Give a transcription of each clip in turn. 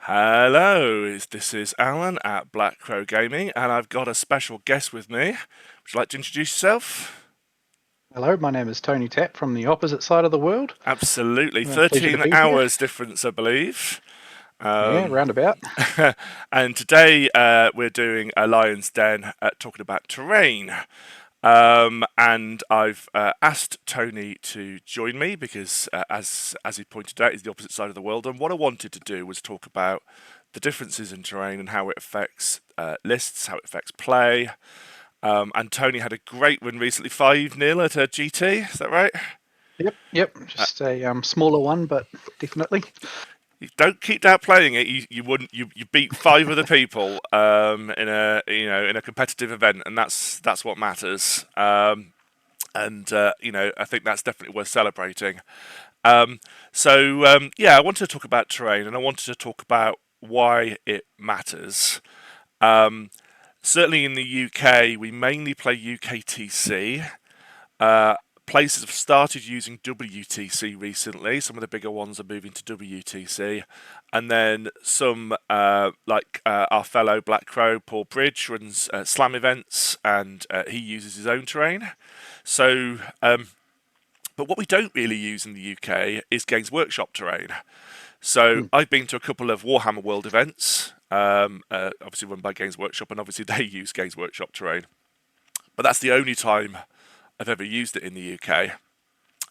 Hello, this is Alan at Black Crow Gaming, and I've got a special guest with me. Would you like to introduce yourself? Hello, my name is Tony Tapp from the opposite side of the world. Absolutely, Pleasure to 13 be here. hours difference, I believe. Yeah, Um, roundabout. and today we're doing a Lion's Den talking about terrain. And I've asked Tony to join me because, as he pointed out, he's the opposite side of the world. And what I wanted to do was talk about the differences in terrain and how it affects lists, how it affects play. And Tony had a great win recently, 5-0 at a GT. Is that right? Yep. Uh, Just a smaller one, but definitely. you don't keep downplaying it. You wouldn't. You beat five other people in a in a competitive event, and that's what matters. And I think that's definitely worth celebrating. Yeah, I wanted to talk about terrain, and I wanted to talk about why it matters. Um, Certainly in the UK, we mainly play UKTC. Uh, Places have started using WTC recently. Some of the bigger ones are moving to WTC, and then some our fellow Black Crow Paul Bridge runs slam events, and he uses his own terrain. So but what we don't really use in the UK is Games Workshop terrain. So Hmm. I've been to a couple of Warhammer World events, obviously run by Games Workshop, and obviously they use Games Workshop terrain. But that's the only time I've ever used it in the UK.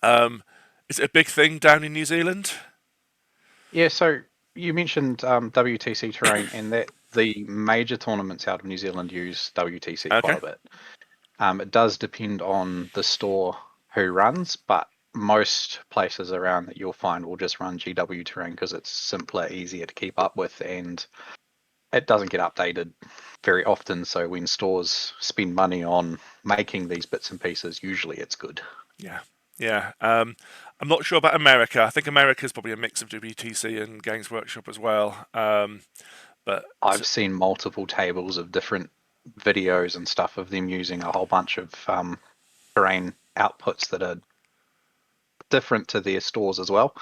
Um, is it a big thing down in New Zealand? Yeah, so you mentioned WTC terrain, and that the major tournaments out of New Zealand use WTC quite Okay. a bit. It does depend on the store who runs, but most places around that you'll find will just run GW terrain because it's simpler, easier to keep up with, and it doesn't get updated very often. So when stores spend money on making these bits and pieces, usually it's good. Yeah. Yeah. I'm not sure about America. I think America's probably a mix of WTC and Games Workshop as well. But I've seen multiple tables of different videos and stuff of them using a whole bunch of terrain outputs that are different to their stores as well.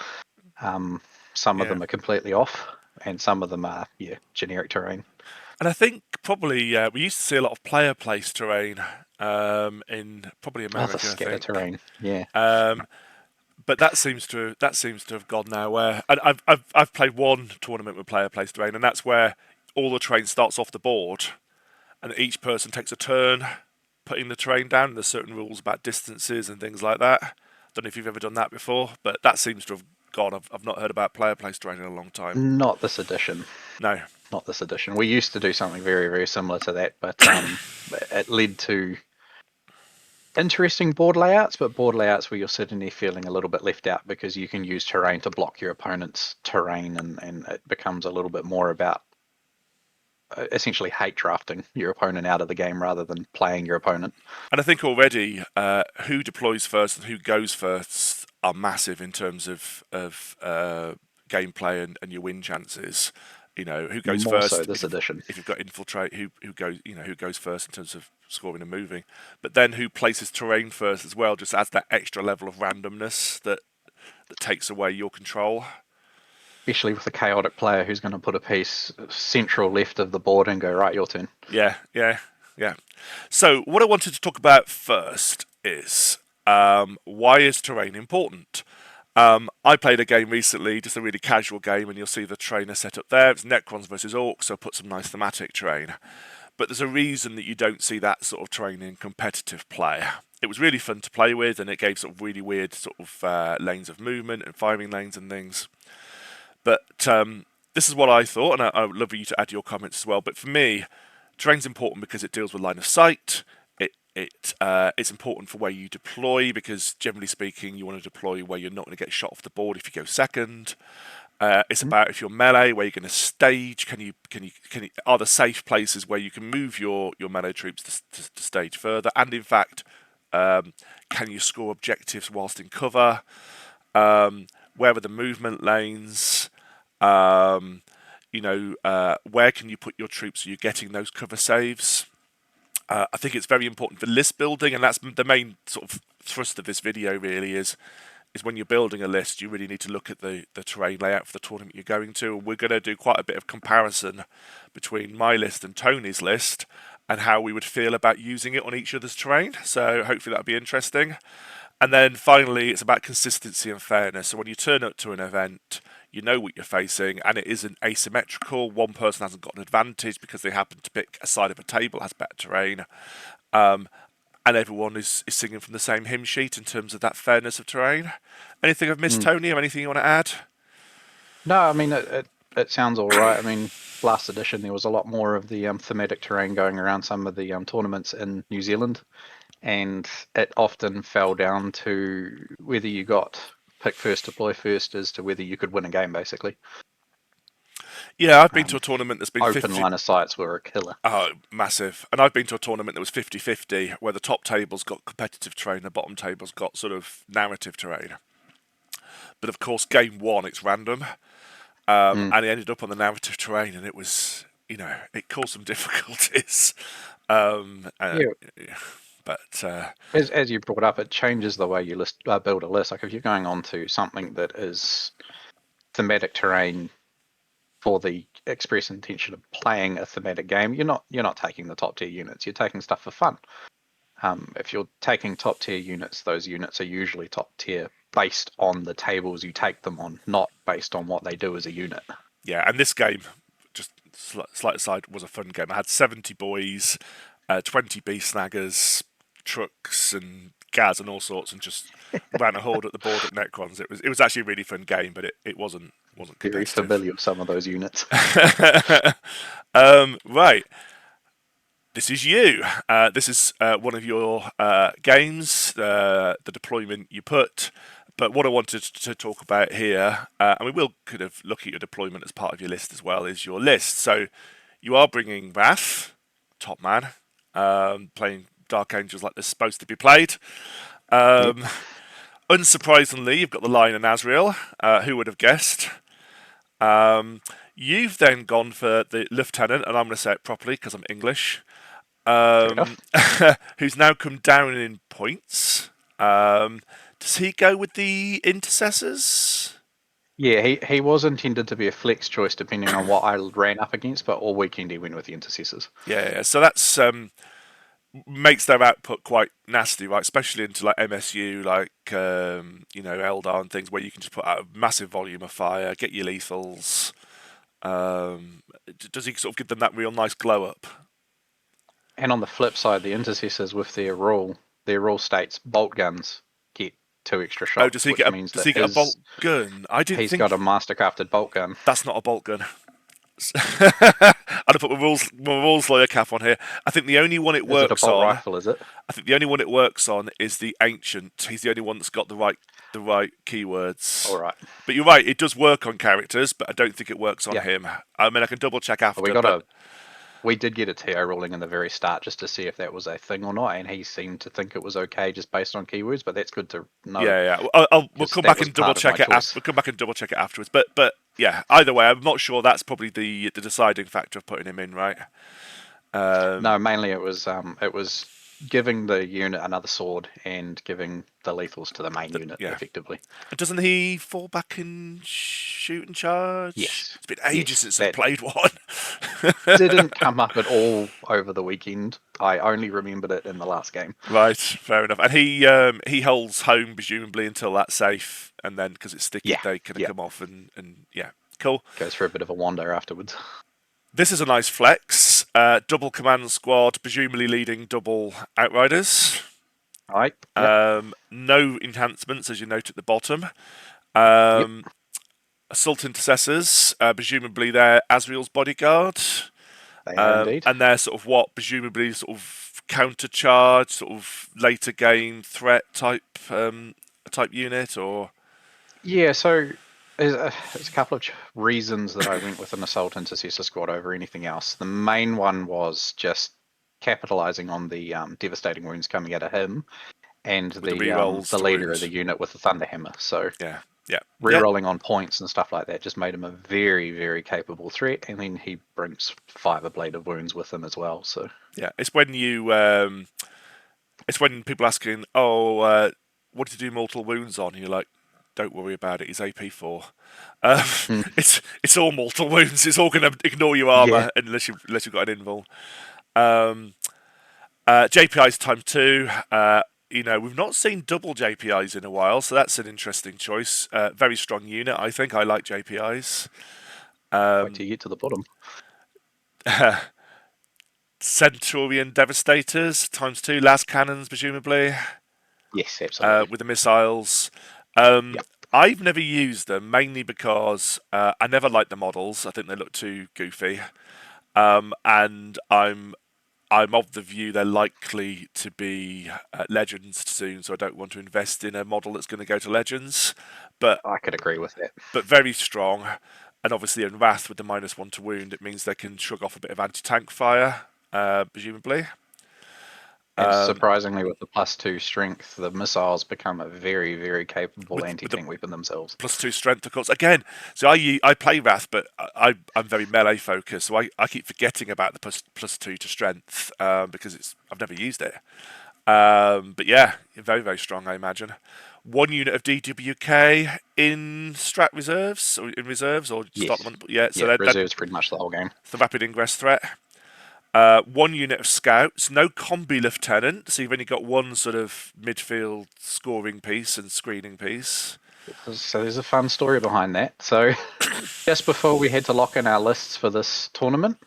Um, some of yeah. them are completely off, and some of them are generic terrain. And I think probably we used to see a lot of player place terrain in probably Oh, the America. I scatter think, terrain. Yeah. um, but that seems to have gone now. Where and I've played one tournament with player place terrain, and that's where all the terrain starts off the board, and each person takes a turn putting the terrain down. There's certain rules about distances and things like that. Don't know if you've ever done that before, but that seems to have gone. I've not heard about player place terrain in a long time. Not this edition. No. Not this edition. We used to do something very, very similar to that, but it led to interesting board layouts, but board layouts where you're sitting there feeling a little bit left out because you can use terrain to block your opponent's terrain, and it becomes a little bit more about essentially hate drafting your opponent out of the game rather than playing your opponent. And I think already who deploys first and who goes first are massive in terms of gameplay and your win chances. Who goes More so first this edition. if you've got infiltrate, who goes first in terms of scoring and moving, but then who places terrain first as well just adds that extra level of randomness that takes away your control. Especially with a chaotic player who's going to put a piece central left of the board and go, right, your turn. Yeah, yeah, yeah. So what I wanted to talk about first is why is terrain important? I played a game recently, just a really casual game, and you'll see the trainer set up there. It's Necrons versus Orcs, so I put some nice thematic terrain. But there's a reason that you don't see that sort of terrain in competitive play. It was really fun to play with, and it gave sort of really weird sort of lanes of movement and firing lanes and things. But this is what I thought, and I would love you to add your comments as well. But for me, terrain's important because it deals with line of sight. It's important for where you deploy because generally speaking, you want to deploy where you're not going to get shot off the board if you go second. It's Hmm? about if you're melee, where you're going to stage. Can you are there safe places where you can move your melee troops to stage further? And in fact, can you score objectives whilst in cover? Where are the movement lanes? Where can you put your troops so you're getting those cover saves? I think it's very important for list building, and that's the main sort of thrust of this video. Really, is is when you're building a list, you really need to look at the terrain layout for the tournament you're going to. And we're going to do quite a bit of comparison between my list and Tony's list and how we would feel about using it on each other's terrain. So hopefully that'll be interesting. And then finally, it's about consistency and fairness. So when you turn up to an event, you know what you're facing, and it isn't asymmetrical. One person hasn't got an advantage because they happen to pick a side of a table that has better terrain. And everyone is singing from the same hymn sheet in terms of that fairness of terrain. Anything I've missed, Mm. Tony, or anything you want to add? No, I mean it sounds all right. I mean, last edition there was a lot more of the thematic terrain going around some of the tournaments in New Zealand, and it often fell down to whether you got pick first, deploy first, as to whether you could win a game. Basically, Yeah, I've been to a um, tournament that's been open 50. line of sights were a killer. Oh, massive. And I've been to a tournament that was 50-50, where the top table's got competitive terrain, the bottom table's got sort of narrative terrain. But of course, game one, it's random. Mm. And it ended up on the narrative terrain, and it was, it caused some difficulties. Um, uh, Yeah, but as you brought up, it changes the way you build a list. Like if you're going on to something that is thematic terrain for the express intention of playing a thematic game, you're not taking the top tier units. You're taking stuff for fun. If you're taking top tier units, those units are usually top tier based on the tables you take them on, not based on what they do as a unit. yeah, and this game, just slight aside, was a fun game. I had 70 boys, 20 bee snaggers, trucks, and Gaz and all sorts, and just ran a horde at the board at Necrons. It was actually a really fun game, but it wasn't Very competitive. familiar with some of those units. Right, this is you. This is one of your games, the deployment you put. But what I wanted to talk about here, and we will kind of look at your deployment as part of your list as well, is your list. So you are bringing Wrath, top man, playing Dark Angels like they're supposed to be played. Yep. Um, Unsurprisingly, you've got the Lion and Azrael. Who would have guessed? You've then gone for the Lieutenant, and I'm going to say it properly because I'm English, Fair um, enough. who's now come down in points. Does he go with the Intercessors? Yeah, he was intended to be a flex choice depending on what I ran up against, but all weekend he went with the intercessors. Yeah, so that's makes their output quite nasty, right? Especially into like MSU, like Eldar and things, where you can just put out a massive volume of fire, get your lethals. Does he sort of give them that real nice glow up? And on the flip side, the intercessors with their rule states bolt guns get 2 extra Oh, shots, which means does that he get a bolt gun? I didn't he's got think a mastercrafted bolt gun. that's not a bolt gun. I'd have put my rules lawyer cap on here. I think the only one it Is it a works bolt on. rifle, is it? I think the only one it works on is the ancient. He's the only one that's got the right keywords. Alright. But you're right, it does work on characters, but I don't think it works on Yeah. him. I mean, I can double check We after, got but we did get a TO ruling in the very start just to see if that was a thing or not, and he seemed to think it was okay just based on keywords, but that's good to know yeah. We'll because come that back was and double part of my check it. choice. We'll come back and double check it afterwards. But yeah, either way, I'm not sure that's probably the deciding factor of putting him in, right? No, mainly it was giving the unit another sword and giving the lethals to the main unit Yeah. effectively. Doesn't he fall back and shoot and charge? Yes, It's been ages yes, since I've that played one. didn't come up at all over the weekend. I only remembered it in the last game. Right, fair enough. And he holds home presumably until that's safe, and then because it's sticky, Yeah, they kind of yeah, come off and yeah, cool. goes for a bit of a wander afterwards. This is a nice flex. Double command squad, presumably leading double outriders. All right, yep, No enhancements, as you note at the bottom. yep, Assault intercessors, presumably they're Azrael's bodyguard, they are indeed. and they're sort of what presumably sort of counter charge, sort of later game threat type unit, or Yeah, so there's a couple of reasons that I went with an assault intercessor squad over anything else. The main one was just capitalizing on the devastating wounds coming out of him and with the the rerolls to leader of the wounds. unit with the thunderhammer. So Yeah, yeah, yeah, rerolling on points and stuff like that just made him a very, very capable threat. And then he brings fiber blade of wounds with him as well. So yeah. It's when people asking, "Oh, what did you do mortal wounds on?" And you're like, don't worry about it. He's AP4. Um, Hmm. it's all mortal wounds. It's all going to ignore your Yeah, armor unless you've got an invul. Um, JPI's time 2. We've not seen double JPIs in a while, so that's an interesting choice. Very strong unit, I think. I like JPIs. wait till you get to the bottom. Centurion Devastators times 2. Last cannons, presumably, Yes, absolutely. with the missiles. Um, Yep. I've never used them mainly because I never liked the models. I think they look too goofy, and I'm of the view they're likely to be Legends soon, so I don't want to invest in a model that's going to go to Legends. But I could agree with that. very strong, and obviously in Wrath with the -1 to wound, it means they can shrug off a bit of anti-tank fire, presumably. And Um, surprisingly, with the +2 strength, the missiles become a very, very capable with the anti-tank weapon themselves. +2 strength, of course. Again, so I play Wrath, but I'm very melee focused, so I keep forgetting about the +2 to strength because I've never used it. But yeah, very very strong, I imagine. 1 unit of DWK in strat reserves or in reserves or start them Yes. on. Yeah, so Yeah, that's reserves pretty much the whole game. the rapid ingress threat. 1 unit of scouts, no combi lieutenant, so you've only got one sort of midfield scoring piece and screening piece. So there's a fun story behind that. So just before we had to lock in our lists for this tournament,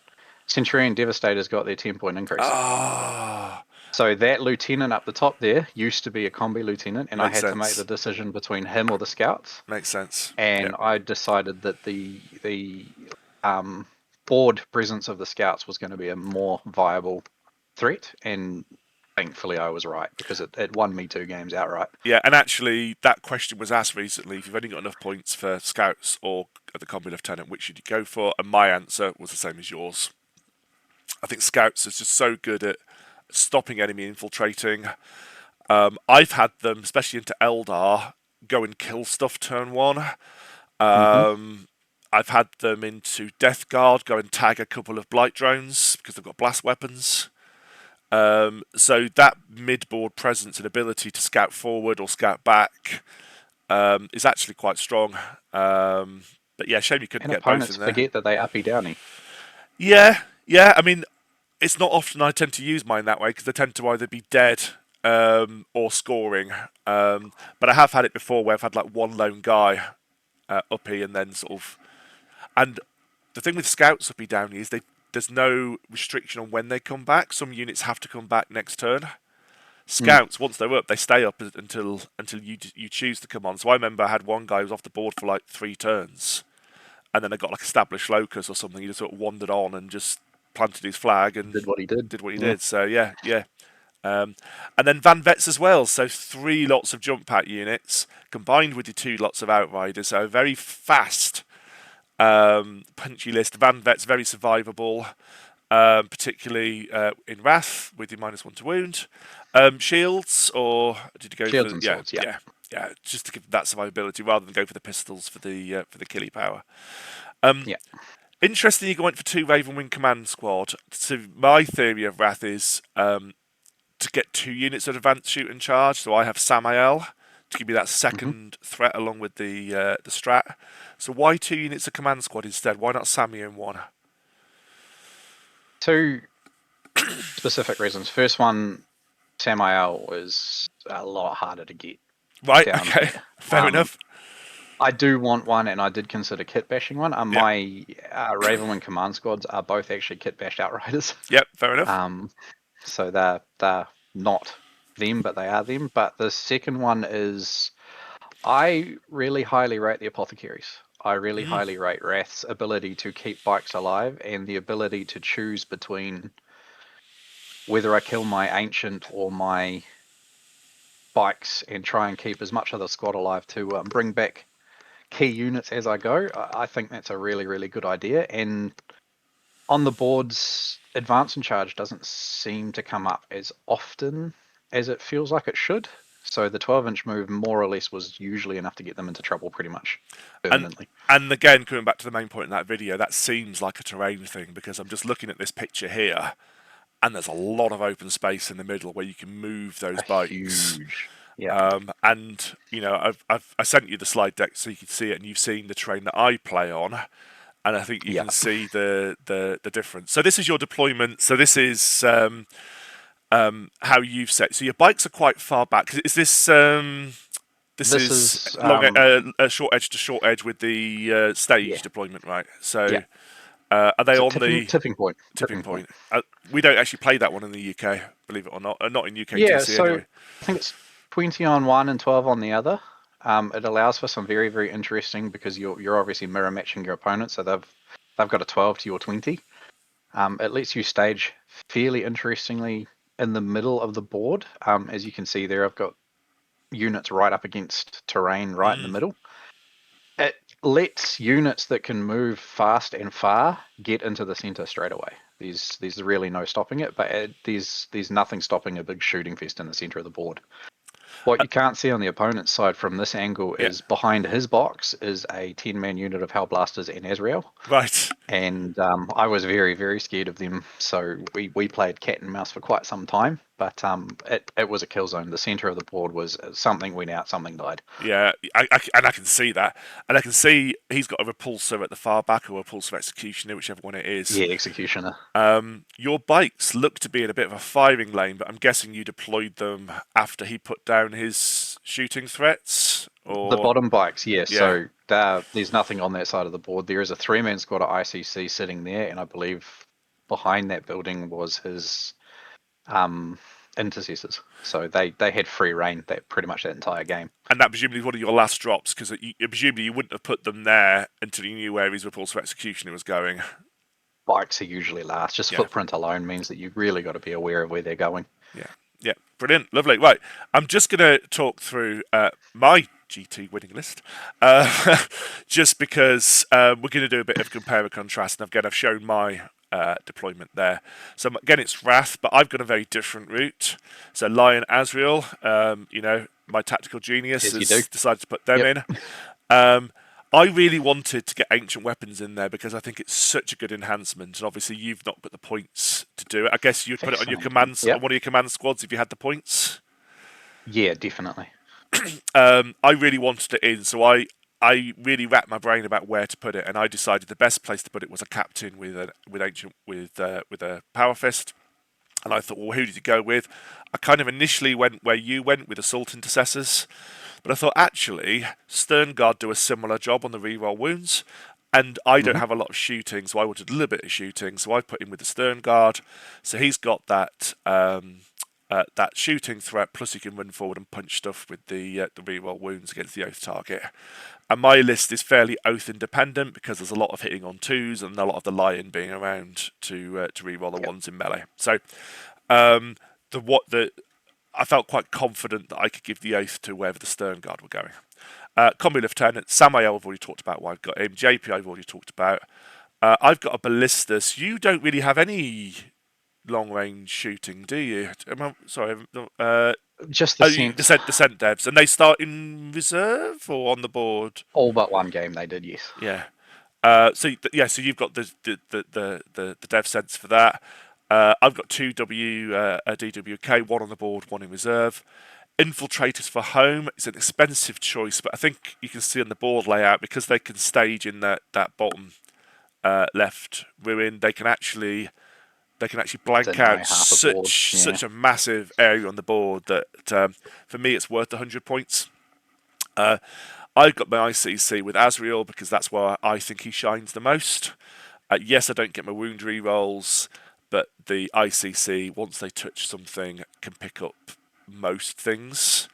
Centurion Devastators got their 10-point increase. Ah, So that lieutenant up the top there used to be a combi lieutenant, and I makes had to make the sense. decision between him or the scouts. Makes sense. Yeah. And I decided that the um, board presence of the scouts was going to be a more viable threat, and thankfully I was right because it won me 2 games outright. Yeah, and actually, that question was asked recently. If you've only got enough points for scouts or the combi lieutenant, which should you go for? And my answer was the same as yours. I think scouts is just so good at stopping enemy infiltrating. I've had them, especially into Eldar, go and kill stuff turn 1. Hmm. I've had them into Death Guard, go and tag a couple of blight drones because they've got blast weapons. So that mid-board presence and ability to scout forward or scout back is actually quite strong. But yeah, shame you couldn't And get both opponents in there. forget that they uppy downy. Yeah, yeah. I mean, it's not often I tend to use mine that way because they tend to either be dead or scoring. But I have had it before where I've had like one lone guy uppy and then sort of. And the thing with scouts uppy downy is there's no restriction on when they come back. Some units have to come back next turn. Mm. Scouts, once they're up, they stay up until you choose to come on. So I remember I had one guy who was off the board for like 3 turns, and then I got like established locus or something. He just sort of wandered on and just planted his flag and Did what he did. did what he Yeah. did. So yeah, yeah. And then Van Vets as well. So 3 lots of jump pack units combined with your 2 lots of outriders. So a very fast, punchy list. Van Vets very survivable, particularly in Wrath with your -1 to wound. Shields, or did you go Shields for and yeah, swords, yeah. yeah, yeah, just to give that survivability rather than go for the pistols for the killy power. Um, Yeah. Interesting, you went for 2 Ravenwing command squad. So my theory of Wrath is to get 2 units of advanced shoot and charge. So I have Samael to give me that Hmm. second threat along with the strat. So why 2 units of command squad instead? Why not Sammy in one? 2 specific reasons. First one, Samael was a lot harder to get Right, down okay, here. fair enough. I do want one, and I did consider kit bashing one. Yeah, My Ravenwing command squads are both actually kit bashed outriders. yep, fair enough. Um, so they're not them, but they are them. But the second one is I really highly rate the apothecaries. I really Mm. highly rate Wrath's ability to keep bikes alive and the ability to choose between whether I kill my ancient or my bikes and try and keep as much of the squad alive to bring back key units as I go. I think that's a really, really good idea. And on the boards, advance and charge doesn't seem to come up as often as it feels like it should. So the 12-inch move more or less was usually enough to get them into trouble pretty much And permanently. and again, coming back to the main point in that video, that seems like a terrain thing because I'm just looking at this picture here, and there's a lot of open space in the middle where you can move those A bikes. huge. Yeah, And I sent you the slide deck so you could see it, and you've seen the terrain that I play on, and I think you yeah. can see the difference. So this is your deployment. So this is how you've set. So your bikes are quite far back. Is this this This is is long short edge to short edge with the stage yeah, deployment, right? yeah. So are they So on the tipping tipping point. point? We don't actually play that one in the UK, believe it or not. Not in Yeah, UKTC so anyway. I think it's 20 on one and 12 on the other. It allows for some very, very interesting because you're obviously mirror matching your opponent, so they've got a 12 to your 20. It lets you stage fairly interestingly in the middle of the board. As you can see there, I've got units right up against terrain right in the Mm, middle. It lets units that can move fast and far get into the center straight away. There's really no stopping it, but there's nothing stopping a big shooting fest in the center of the board. What uh, you can't see on the opponent's side from this angle yeah, is behind his box is a 10-man unit of Hellblasters and Azrael. right. And I was very, very scared of them. So we played cat and mouse for quite some time, but it was a kill zone. The center of the board was something went out, something died. Yeah, and I can see that, and I can see he's got a repulsor at the far back or a repulsor executioner, whichever one it is. Yeah, executioner. Your bikes look to be in a bit of a firing lane, but I'm guessing you deployed them after he put down his shooting threats, The or bottom bikes, yes. yeah, So there's nothing on that side of the board. There is a 3-man squad of ICC sitting there, and I believe behind that building was his um, intercessors. So they had free reign that pretty much that entire game. and that presumably one of your last drops because presumably you wouldn't have put them there until you knew where his repulsor executioner was going. Bikes are usually last. Just Yeah, footprint alone means that you really got to be aware of where they're going. yeah, yeah, brilliant, lovely. Right, I'm just going to talk through my GT winning list, just because we're going to do a bit of compare and contrast, and again, I've shown my deployment there. So again, it's Wrath, but I've got a very different route. So Lion Azrael, my tactical genius As you do. has decided to put them Yep. in. Um, I really wanted to get ancient weapons in there because I think it's such a good enhancement, and obviously you've not got the points to do it. I guess you'd put it on your Fascinating. commands on Yep. one of your command squads if you had the points. Yeah, definitely. I really wanted it in, so I really racked my brain about where to put it, and I decided the best place to put it was a captain with a power fist. And I thought, well, who did you go with? I kind of initially went where you went with assault intercessors, but I thought actually Stern Guard do a similar job on the reroll wounds, and I don't Hmm. have a lot of shooting, so I wanted a little bit of shooting, so I put him with the Stern Guard. So he's got that shooting threat, plus he can run forward and punch stuff with the reroll wounds against the oath target. And my list is fairly oath independent because there's a lot of hitting on twos and a lot of the lion being around to reroll the Yep. ones in melee. So um, the I felt quite confident that I could give the oath to wherever the Stern Guard were going. Combi Lieutenant Samael, I've already talked about why I've got him. JP, I've already talked about. I've got a ballistas. You don't really have any long range shooting, do you? Sorry. Just the sense. Descent devs, and they start in reserve or on the board. All but one game they did, yes. Yeah. So you've got the dev sense for that. I've got two DWK, one on the board, one in reserve. Infiltrators for home is an expensive choice, but I think you can see on the board layout because they can stage in that bottom left ruin. They can actually blank Deny out half a board. Yeah. such a massive area on the board that for me it's worth 100 points. I've got my ICC with Azrael because that's where I think he shines the most. Yes, I don't get my wound re-rolls, but the ICC, once they touch something, can pick up most things.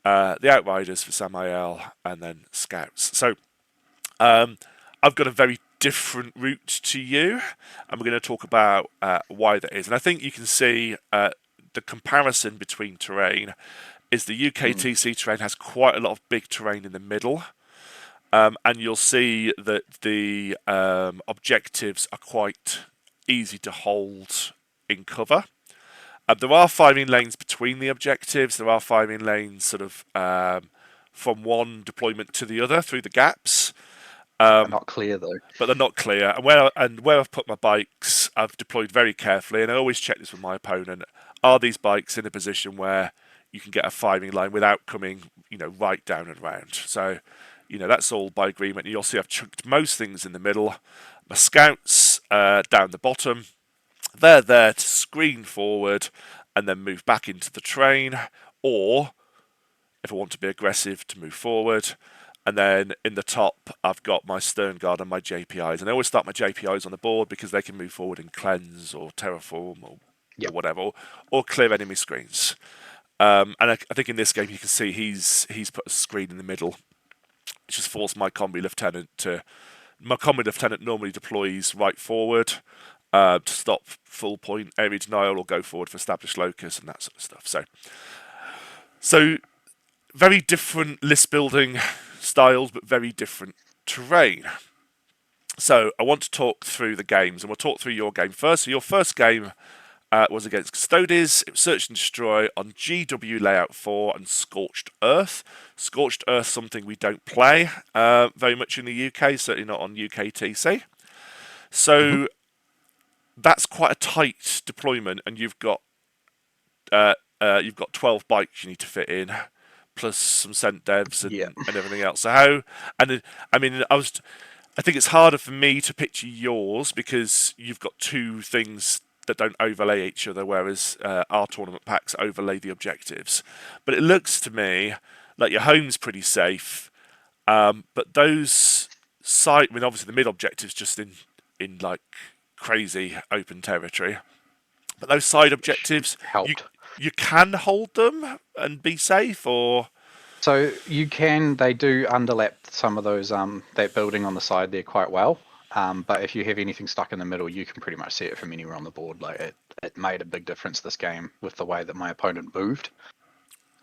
The Outriders for Samael, and then Scouts. So I've got a very different route to you, and we're going to talk about why that is. And I think you can see the comparison between terrain is the Mm. UKTC terrain has quite a lot of big terrain in the middle, and you'll see that the objectives are quite easy to hold in cover. There are firing lanes between the objectives. There are firing lanes sort of from one deployment to the other through the gaps. They're not clear though. But they're not clear. And where I've put my bikes, I've deployed very carefully, and I always check this with my opponent. Are these bikes in a position where you can get a firing line without coming, right down and round. So, that's all by agreement. You'll see I've chucked most things in the middle. My scouts down the bottom. They're there to screen forward and then move back into the train, or if I want to be aggressive, to move forward. And then in the top, I've got my stern guard and my JPIs. And I always start my JPIs on the board because they can move forward and cleanse or terraform or Yep. whatever, or clear enemy screens. And I think in this game you can see he's put a screen in the middle, which has forced my combi lieutenant to. My combi lieutenant normally deploys right forward to stop full point area denial or go forward for established locus and that sort of stuff. So very different list building styles, but very different terrain. So I want to talk through the games, and we'll talk through your game first. So your first game was against Custodes. It was Search and Destroy on GW Layout 4 and Scorched Earth. Scorched Earth, something we don't play very much in the UK, certainly not on UKTC. Mm-hmm. So that's quite a tight deployment, and you've got 12 bikes you need to fit in, plus some scent devs Yeah. and everything else. So how? And I mean, I think it's harder for me to picture yours because you've got two things that don't overlay each other, whereas our tournament packs overlay the objectives. But it looks to me like your home's pretty safe, but those side, I mean, obviously the mid objectives just in like crazy open territory, but those side Which objectives, you helped. you can hold them and be safe, or So you can, they do underlap some of those, that building on the side there quite well. But if you have anything stuck in the middle, you can pretty much see it from anywhere on the board. Like it made a big difference this game with the way that my opponent moved.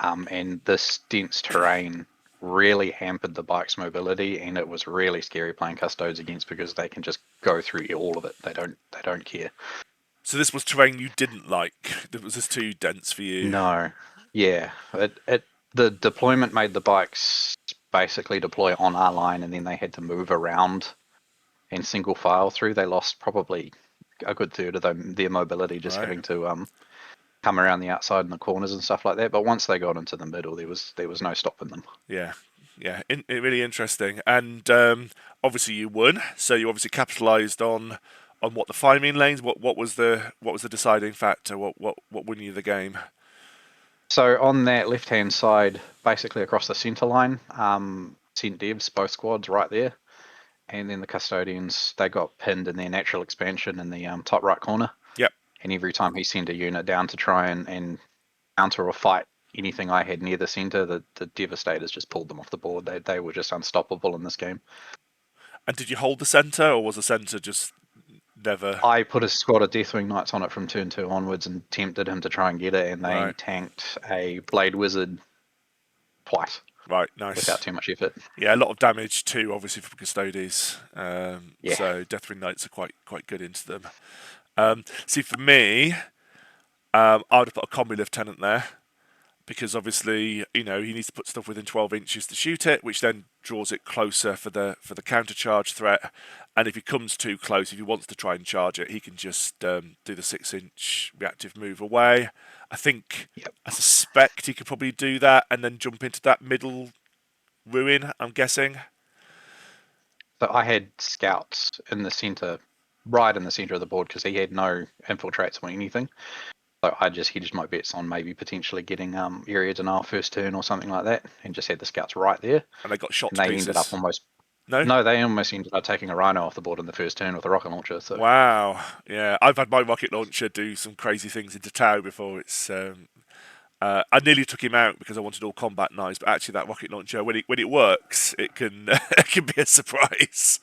And this dense terrain really hampered the bike's mobility, and it was really scary playing Custodes against because they can just go through all of it. They don't care. so this was terrain you didn't like. Was this too dense for you? No, yeah, the deployment made the bikes basically deploy on our line, and then they had to move around and single file through. They lost probably a good third of their mobility just Right. having to come around the outside and the corners and stuff like that. But once they got into the middle, there was no stopping them. Yeah. Yeah. Really interesting. And obviously you won, so you obviously capitalised on what the firing lanes. What was the deciding factor? What won you the game? So on that left-hand side, basically across the centre line, sent devs, both squads right there. And then the custodians, they got pinned in their natural expansion in the top right corner. Yep. And every time he sent a unit down to try and counter or fight anything I had near the centre, the Devastators just pulled them off the board. They were just unstoppable in this game. And did you hold the centre, or was the centre just never? I put a squad of Deathwing Knights on it from turn 2 onwards and tempted him to try and get it, and they Right. tanked a Blade Wizard twice Right. Nice. without too much effort. Yeah, a lot of damage too, obviously from Custodes. Yeah. So Deathwing Knights are quite good into them. See, for me, I would have put a combi lieutenant there because obviously he needs to put stuff within 12 inches to shoot it, which then draws it closer for the counter charge threat. And if he comes too close, if he wants to try and charge it, he can just do the 6-inch reactive move away. Yep. I suspect he could probably do that and then jump into that middle ruin, I'm guessing. So I had scouts in the center, right in the center of the board, because he had no infiltrates or anything. So I just hedged my bets on maybe potentially getting area denial first turn or something like that, and just had the scouts right there. And they got shot And to they ended up pieces. almost No? no, they almost ended up taking a rhino off the board in the first turn with a rocket launcher. So Wow. Yeah, I've had my rocket launcher do some crazy things into Tau before. I nearly took him out because I wanted all combat knives, but actually that rocket launcher, when it works, it can it can be a surprise.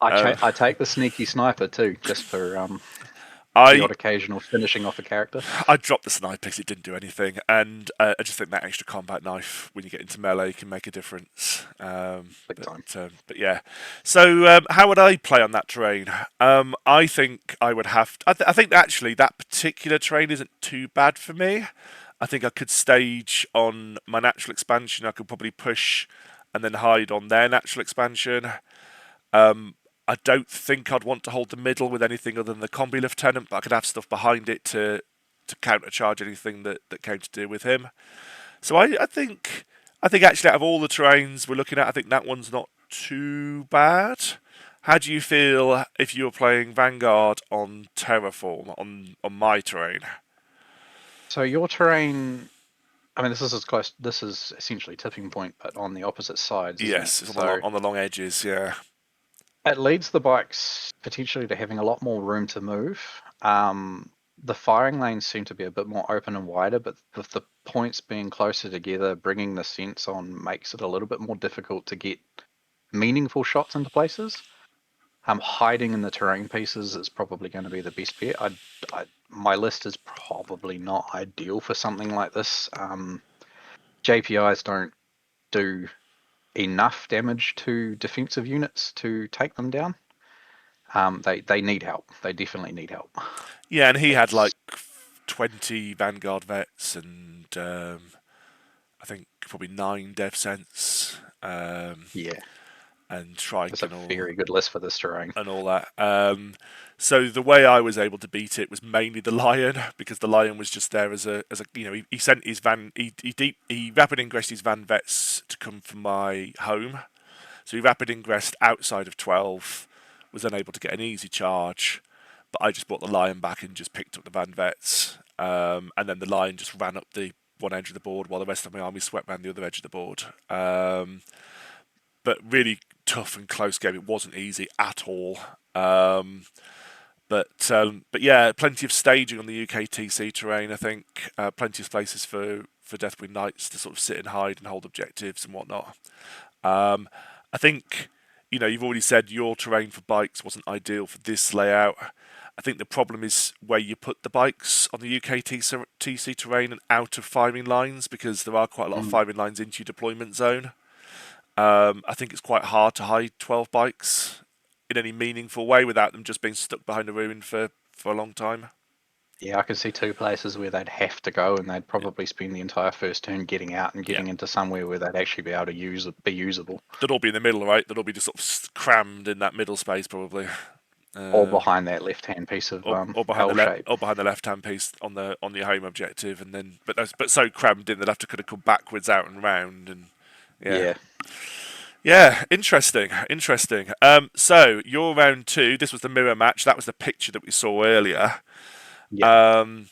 I take the sneaky sniper too, just for the I odd occasional finishing off a character. I dropped the sniper because it didn't do anything, and I just think that extra combat knife when you get into melee can make a difference. Big time. But yeah. So how would I play on that terrain? I think I would have. I think actually that particular terrain isn't too bad for me. I think I could stage on my natural expansion. I could probably push and then hide on their natural expansion. I don't think I'd want to hold the middle with anything other than the combi lieutenant, but I could have stuff behind it to to countercharge anything that came to do with him. So I think actually out of all the terrains we're looking at, I think that one's not too bad. How do you feel if you were playing Vanguard on Terraform on my terrain? So your terrain, I mean, this is as close. This is essentially tipping point, but on the opposite sides, isn't it? Yes, it's So on the long edges. Yeah, it leads the bikes potentially to having a lot more room to move. The firing lanes seem to be a bit more open and wider, but with the points being closer together, bringing the sense on makes it a little bit more difficult to get meaningful shots into places. Hiding in the terrain pieces is probably going to be the best bet. My list is probably not ideal for something like this. JPIs don't do enough damage to defensive units to take them down. They need help. They definitely need help. yeah, and he had It's like 20 Vanguard vets and I think probably 9 dev sense, yeah, and it's trike a very good list for this terrain. and all that. So the way I was able to beat it was mainly the lion because the lion was just there as a he sent his van he rapid ingressed his van vets to come from my home. So he rapid ingressed outside of 12, was then able to get an easy charge, but I just brought the lion back and just picked up the van vets, and then the lion just ran up the one edge of the board while the rest of my army swept around the other edge of the board. But really tough and close game. It wasn't easy at all. But yeah, plenty of staging on the UKTC terrain. I think plenty of places for Deathwing Knights to sort of sit and hide and hold objectives and whatnot. I think you've already said your terrain for bikes wasn't ideal for this layout. I think the problem is where you put the bikes on the UKTC terrain and out of firing lines because there are quite a lot of Mm. firing lines into your deployment zone. I think it's quite hard to hide 12 bikes in any meaningful way without them just being stuck behind a ruin for a long time. Yeah, I could see two places where they'd have to go, and they'd probably spend the entire first turn getting out and Yeah, getting into somewhere where they'd actually be able to be usable, they'd all be in the middle, right? They'd all be just sort of crammed in that middle space, probably. or Um, behind that left-hand piece of or behind L shape. the left hand piece on the home objective, and then but so crammed in they'd have to kind of come backwards out and round, and yeah, Yeah, yeah, interesting. So your round two, this was the mirror match. That was the picture that we saw earlier. yeah. Um,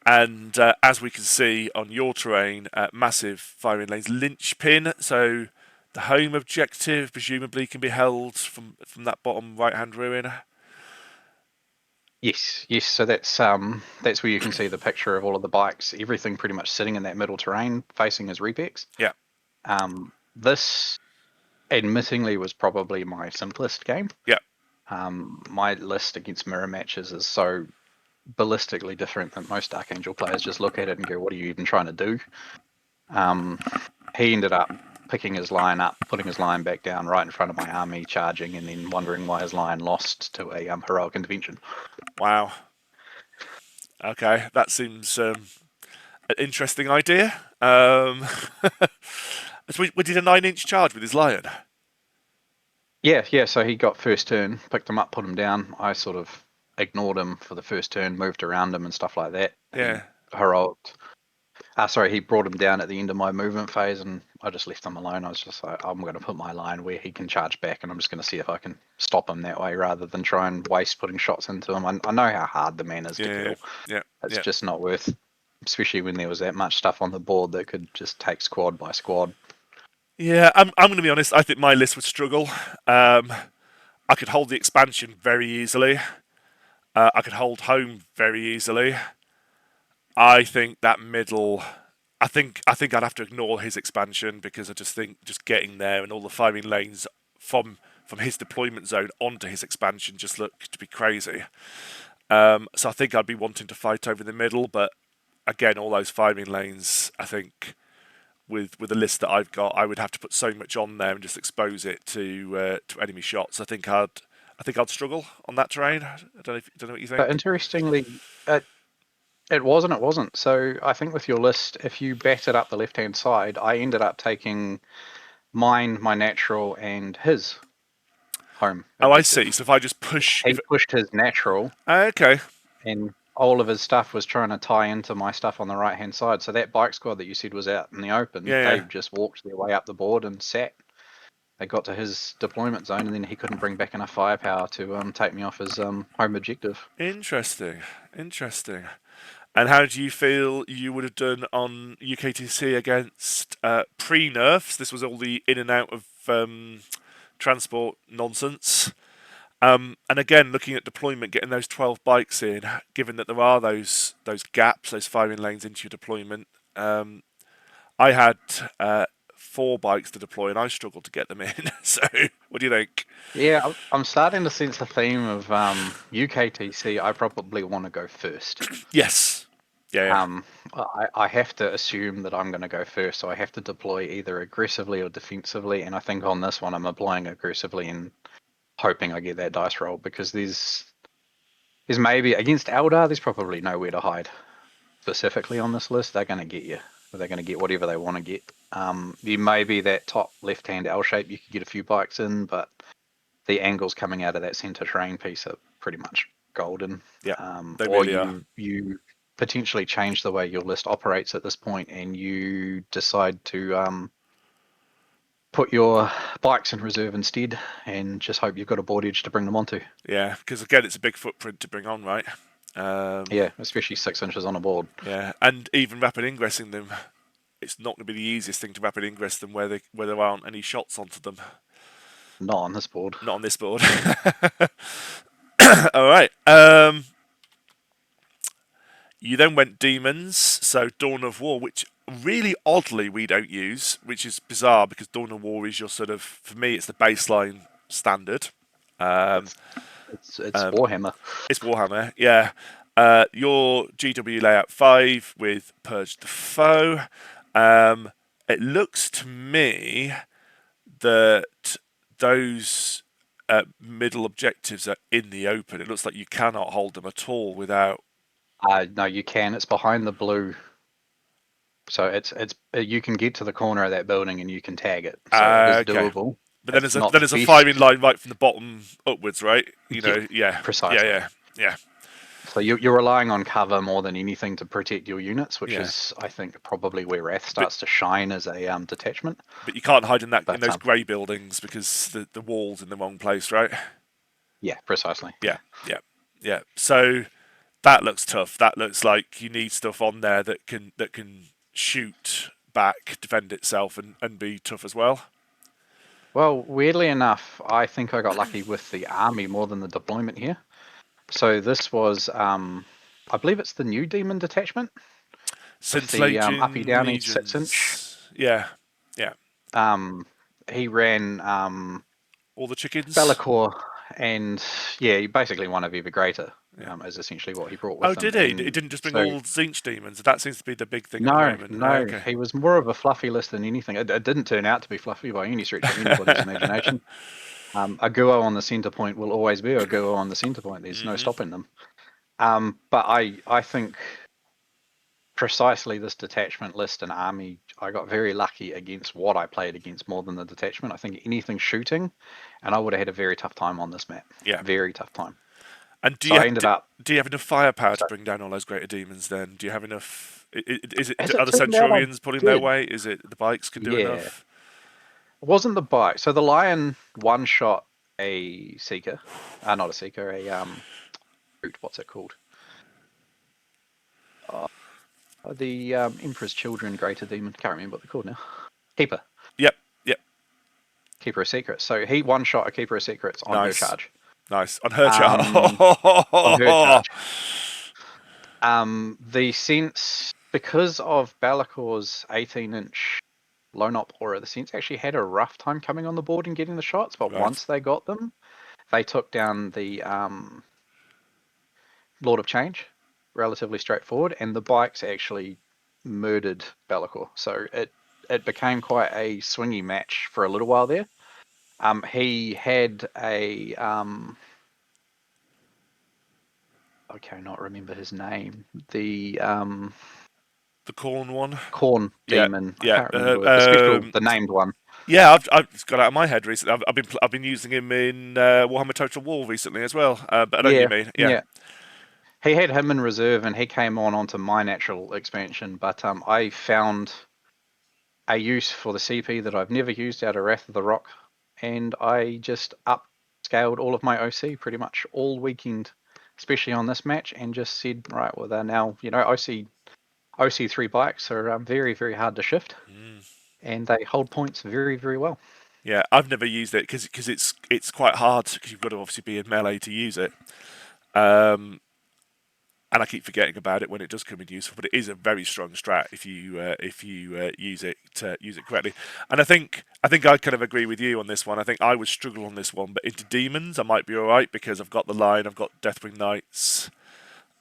and as we can see on your terrain, massive firing lanes, linchpin. So the home objective presumably can be held from that bottom right hand ruin. Yes, yes. So that's where you can see the picture of all of the bikes, everything pretty much sitting in that middle terrain, facing his repex. Yeah, This, admittingly, was probably my simplest game. yeah. My list against mirror matches is so ballistically different that most Archangel players just look at it and go, "What are you even trying to do?" Um, he ended up picking his line up, putting his line back down right in front of my army, charging, and then wondering why his line lost to a heroic intervention. Wow. Okay, that seems an interesting idea. So we did a 9-inch charge with his lion. Yeah, yeah. So he got first turn, picked him up, put him down. I sort of ignored him for the first turn, moved around him and stuff like that. He Yeah, heroic. Sorry, he brought him down at the end of my movement phase, and I just left him alone. I was just like, I'm going to put my line where he can charge back, and I'm just going to see if I can stop him that way, rather than try and waste putting shots into him. I know how hard the man is to yeah, kill. yeah, It's yeah. just not worth, especially when there was that much stuff on the board that could just take squad by squad. Yeah, I'm going to be honest. I think my list would struggle. I could hold the expansion very easily. I could hold home very easily. I think that middle. I think I'd have to ignore his expansion because I just think just getting there and all the firing lanes from his deployment zone onto his expansion just look to be crazy. So I think I'd be wanting to fight over the middle, but again, all those firing lanes, I think with the list that I've got, I would have to put so much on there and just expose it to enemy shots. I think I'd struggle on that terrain. I don't know what you But think. interestingly, it wasn't. So I think with your list, if you batted up the left-hand side, I ended up taking mine, my natural, and his home Oh, I see. objective. So if I just push, if He pushed his natural okay, and all of his stuff was trying to tie into my stuff on the right hand side. So that bike squad that you said was out in the open, Yeah, they yeah. just walked their way up the board and sat. They got to his deployment zone, and then he couldn't bring back enough firepower to take me off his home objective. Interesting. Interesting. And how do you feel you would have done on UKTC against pre-nerfs? This was all the in and out of transport nonsense. And again, looking at deployment, getting those 12 bikes in, given that there are those gaps, those firing lanes into your deployment. I had 4 bikes to deploy, and I struggled to get them in. So, what do you think? Yeah, I'm starting to sense the theme of UKTC. I probably want to go first. Yes. Yeah, yeah, Um, I have to assume that I'm going to go first, so I have to deploy either aggressively or defensively. And I think on this one, I'm applying aggressively and hoping I get that dice roll because there's maybe against Eldar, there's probably nowhere to hide specifically on this list. They're going to get you. They're going to get whatever they want to get. You may be that top left-hand L shape. You could get a few bikes in, but the angles coming out of that center terrain piece are pretty much golden. yeah. They Or really are. you potentially change the way your list operates at this point, and you decide to put your bikes in reserve instead, and just hope you've got a board edge to bring them onto. Yeah, because again, it's a big footprint to bring on, right? Yeah, especially 6 inches on a board. Yeah, and even rapid ingressing them, it's not going to be the easiest thing to rapid ingress them where there aren't any shots onto them. Not on this board. Not on this board. All right. You then went demons, so Dawn of War, which really oddly we don't use, which is bizarre because Dawn of War is your sort of, for me, it's the baseline standard. Um, It's it's Warhammer. it's Warhammer, yeah. Your GW layout 5 with Purge the Foe. It looks to me that those middle objectives are in the open. It looks like you cannot hold them at all without. No, you can. It's behind the blue, so it's you can get to the corner of that building and you can tag it. So it is Okay. doable. But then It's there's a not then the there's a firing best. line right from the bottom upwards, right? You Yeah, know, yeah, yeah, precisely. yeah, yeah, So you're relying on cover more than anything to protect your units, which yeah. is, I think, probably where Wrath But starts to shine as a detachment. but you can't hide in that in But those grey buildings because the wall's in the wrong place, right? yeah, precisely. Yeah, yeah, yeah. So that looks tough. That looks like you need stuff on there that can shoot back, defend itself, and be tough as well. Well, weirdly enough, I think I got lucky with the army more than the deployment here. So this was, I believe it's the new demon detachment with the uppy Scintillating downy 6 inch. legions. Yeah, yeah. He ran All the chickens. Be'lakor, and yeah, he basically one of Ever Greater, Yeah. is essentially what he brought Oh, with him. did he? He And didn't just bring so all Zinch demons. That seems to be the big thing at the no, moment. no, Okay. he was more of a fluffy list than anything. It didn't turn out to be fluffy by any stretch of anybody's imagination. A Guo on the center point will always be a Guo on the center point. There's no stopping them. But I think precisely this detachment list and army, I got very lucky against what I played against more than the detachment. I think anything shooting, and I would have had a very tough time on this map. Yeah. Very tough time. And So I ended up. do you have enough firepower to So bring down all those greater demons? Then do you have enough? Is it as are it the turned out, I Centurions pulling their did. weight? Is it the bikes can do Yeah. enough? It wasn't the bike. So the Lion one shot a Seeker. Not a Seeker, a what's it called? Uh, the Emperor's Children Greater Demon. Can't remember what they're called now. Keeper. Yep, yep. Keeper of Secrets. So he one shot a Keeper of Secrets on her Nice, charge. nice. On her chart. Um, on her charge. The sense, because of Balakor's 18-inch lone op aura, the sense actually had a rough time coming on the board and getting the shots, but Right. once they got them, they took down the Lord of Change relatively straightforward, and the bikes actually murdered Be'lakor. So it became quite a swingy match for a little while there. He had a I cannot remember his name. The The corn one. Corn Yeah, demon. I yeah. can't remember the special, the named one. Yeah, I've got out of my head recently. I've been using him in Warhammer Total War recently as well. But I know what you Yeah, mean. Yeah, yeah. he had him in reserve, and he came onto my natural expansion. But I found a use for the CP that I've never used out of Wrath of the Rock, and I just upscaled all of my OC pretty much all weekend, especially on this match, and just said, right, well, they're now, OC3 bikes are very, very hard to shift, and they hold points very, very well. Yeah, I've never used it because it's quite hard because you've got to obviously be in melee to use it. Um, and I keep forgetting about it when it does come in useful. But it is a very strong strat if you use it correctly. And I think I kind of agree with you on this one. I think I would struggle on this one, but into demons I might be all right because I've got the line, I've got Deathwing Knights,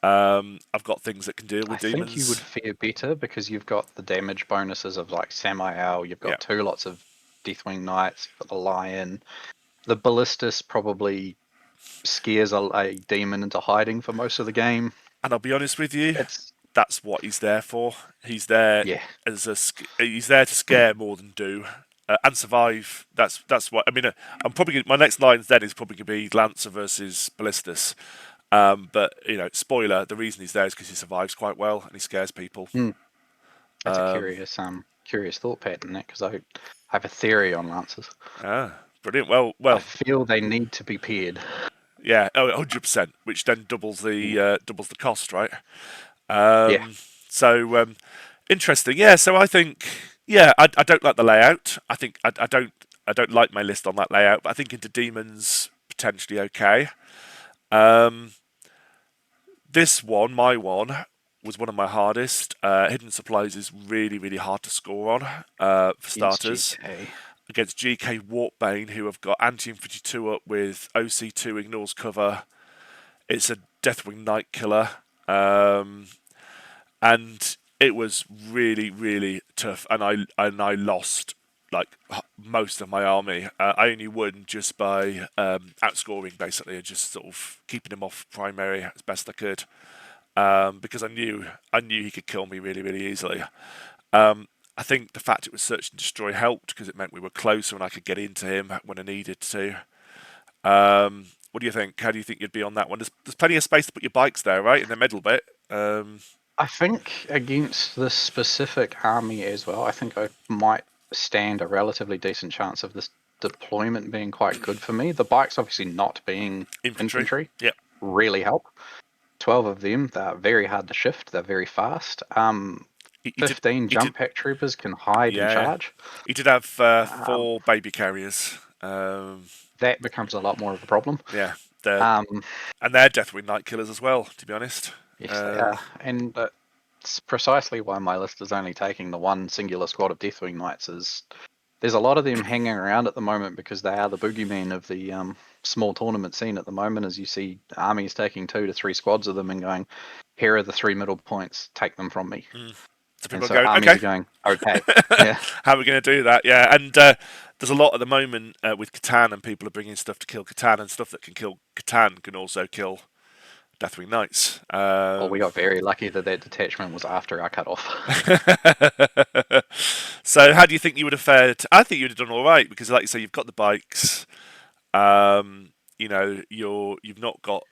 I've got things that can deal I with think you would demons. fare better because you've got the damage bonuses of like Samael, you've Yeah, got two lots of Deathwing Knights, you've got the Lion. The Ballistus probably scares a demon into hiding for most of the game. and I'll be honest with you, It's that's what he's there for. He's there yeah. he's there to scare more than do. And survive. That's what I mean. I'm probably my next lines then is probably going to be Lancer versus Ballistus. But spoiler: the reason he's there is because he survives quite well and he scares people. Hmm. That's a Um, curious thought pattern, that, because I have a theory on Lancers. Brilliant. Well, I well, feel they need to be paired. yeah, 100%, which then doubles the cost, right? Yeah, So interesting. Yeah. So I think, yeah, I don't like the layout. I think I don't like my list on that layout, but I think into demons potentially okay. Um, this one, my one, was one of my hardest. Hidden supplies is really really hard to score on for against starters. GK. Against GK Warpbane, who have got anti-infantry 2 up with OC2 ignores cover. It's a Deathwing Night Killer. Um, and it was really, really tough. And I lost like most of my army. I only won just by outscoring, basically, and just sort of keeping him off primary as best I could. Because I knew he could kill me really, really easily. I think the fact it was search and destroy helped because it meant we were closer and I could get into him when I needed to. What do you think? How do you think you'd be on that one? There's plenty of space to put your bikes there, right, in the middle bit. I think against this specific army as well, I think I might stand a relatively decent chance of this deployment being quite good for me. The bikes obviously not being Infantry. infantry Yep. really help. 12 of them, they're very hard to shift, they're very fast. He did. 15 He did. jump pack troopers can hide and Yeah. charge. He did have Um, 4 baby carriers. that becomes a lot more of a problem. Yeah. They're, Um, and they're Deathwing Night Killers as well, to be honest. yes, they are. And it's precisely why my list is only taking the one singular squad of Deathwing Knights. Is there's a lot of them hanging around at the moment because they are the boogeyman of the small tournament scene at the moment. As you see armies taking 2 to 3 squads of them and going, here are the 3 middle points, take them from me. So And people are so going, armies okay, are going, okay, yeah. how are we going to do that? Yeah, and there's a lot at the moment with Catan, and people are bringing stuff to kill Catan, and stuff that can kill Catan can also kill Deathwing Knights. Well, we got very lucky that that detachment was after our cutoff. So, how do you think you would have fared? I think you'd have done all right because, like you say, you've got the bikes. You've not got.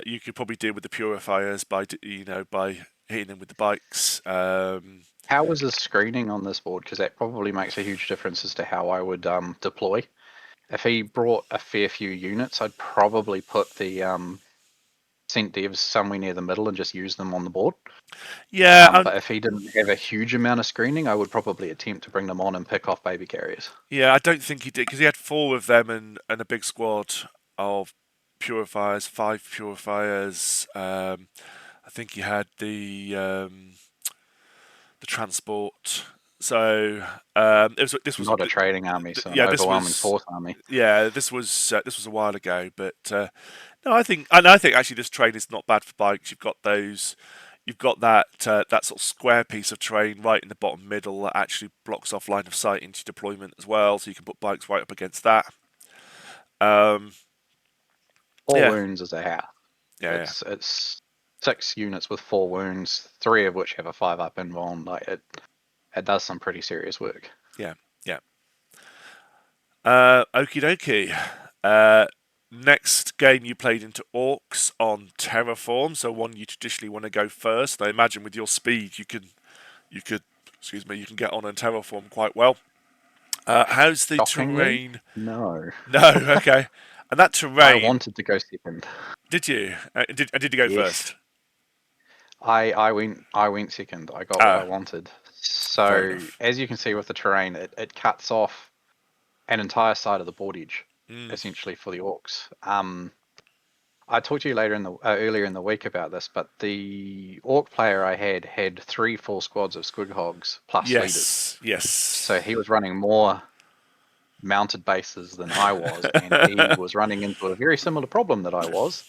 You could probably deal with the purifiers by hitting them with the bikes. How was the screening on this board? Because that probably makes a huge difference as to how I would deploy. If he brought a fair few units, I'd probably put the Cent Devs somewhere near the middle and just use them on the board. Yeah, But if he didn't have a huge amount of screening, I would probably attempt to bring them on and pick off baby carriers. yeah. I don't think he did because he had 4 of them and a big squad of purifiers, 5 purifiers. I think he had the transport. So this was Not a trading army, so an yeah, this overwhelming was force army. yeah, this was a while ago, but no, I think actually this train is not bad for bikes. You've got that sort of square piece of train right in the bottom middle that actually blocks off line of sight into deployment as well, so you can put bikes right up against that. Um, Four yeah, wounds is a house. yeah, It's 6 units with 4 wounds, 3 of which have a 5 up invuln. Like it does some pretty serious work. yeah, yeah. Okie dokie. next game you played into orcs on Terraform, so one you traditionally want to go first. I imagine with your speed, you could excuse me, you can get on and Terraform quite well. How's the Shockingly, terrain? no. No, okay. And that I terrain, wanted to go second. did you? Did you go Yes. first? I went second. I got what I Oh, wanted. fair So enough. as you can see with the terrain, it cuts off an entire side of the board edge, Mm, essentially for the orcs. I talked to you earlier in the week about this, but the orc player I had three full squads of squig hogs plus leaders. yes, yes. So he was running more mounted bases than I was, and he was running into a very similar problem that I was.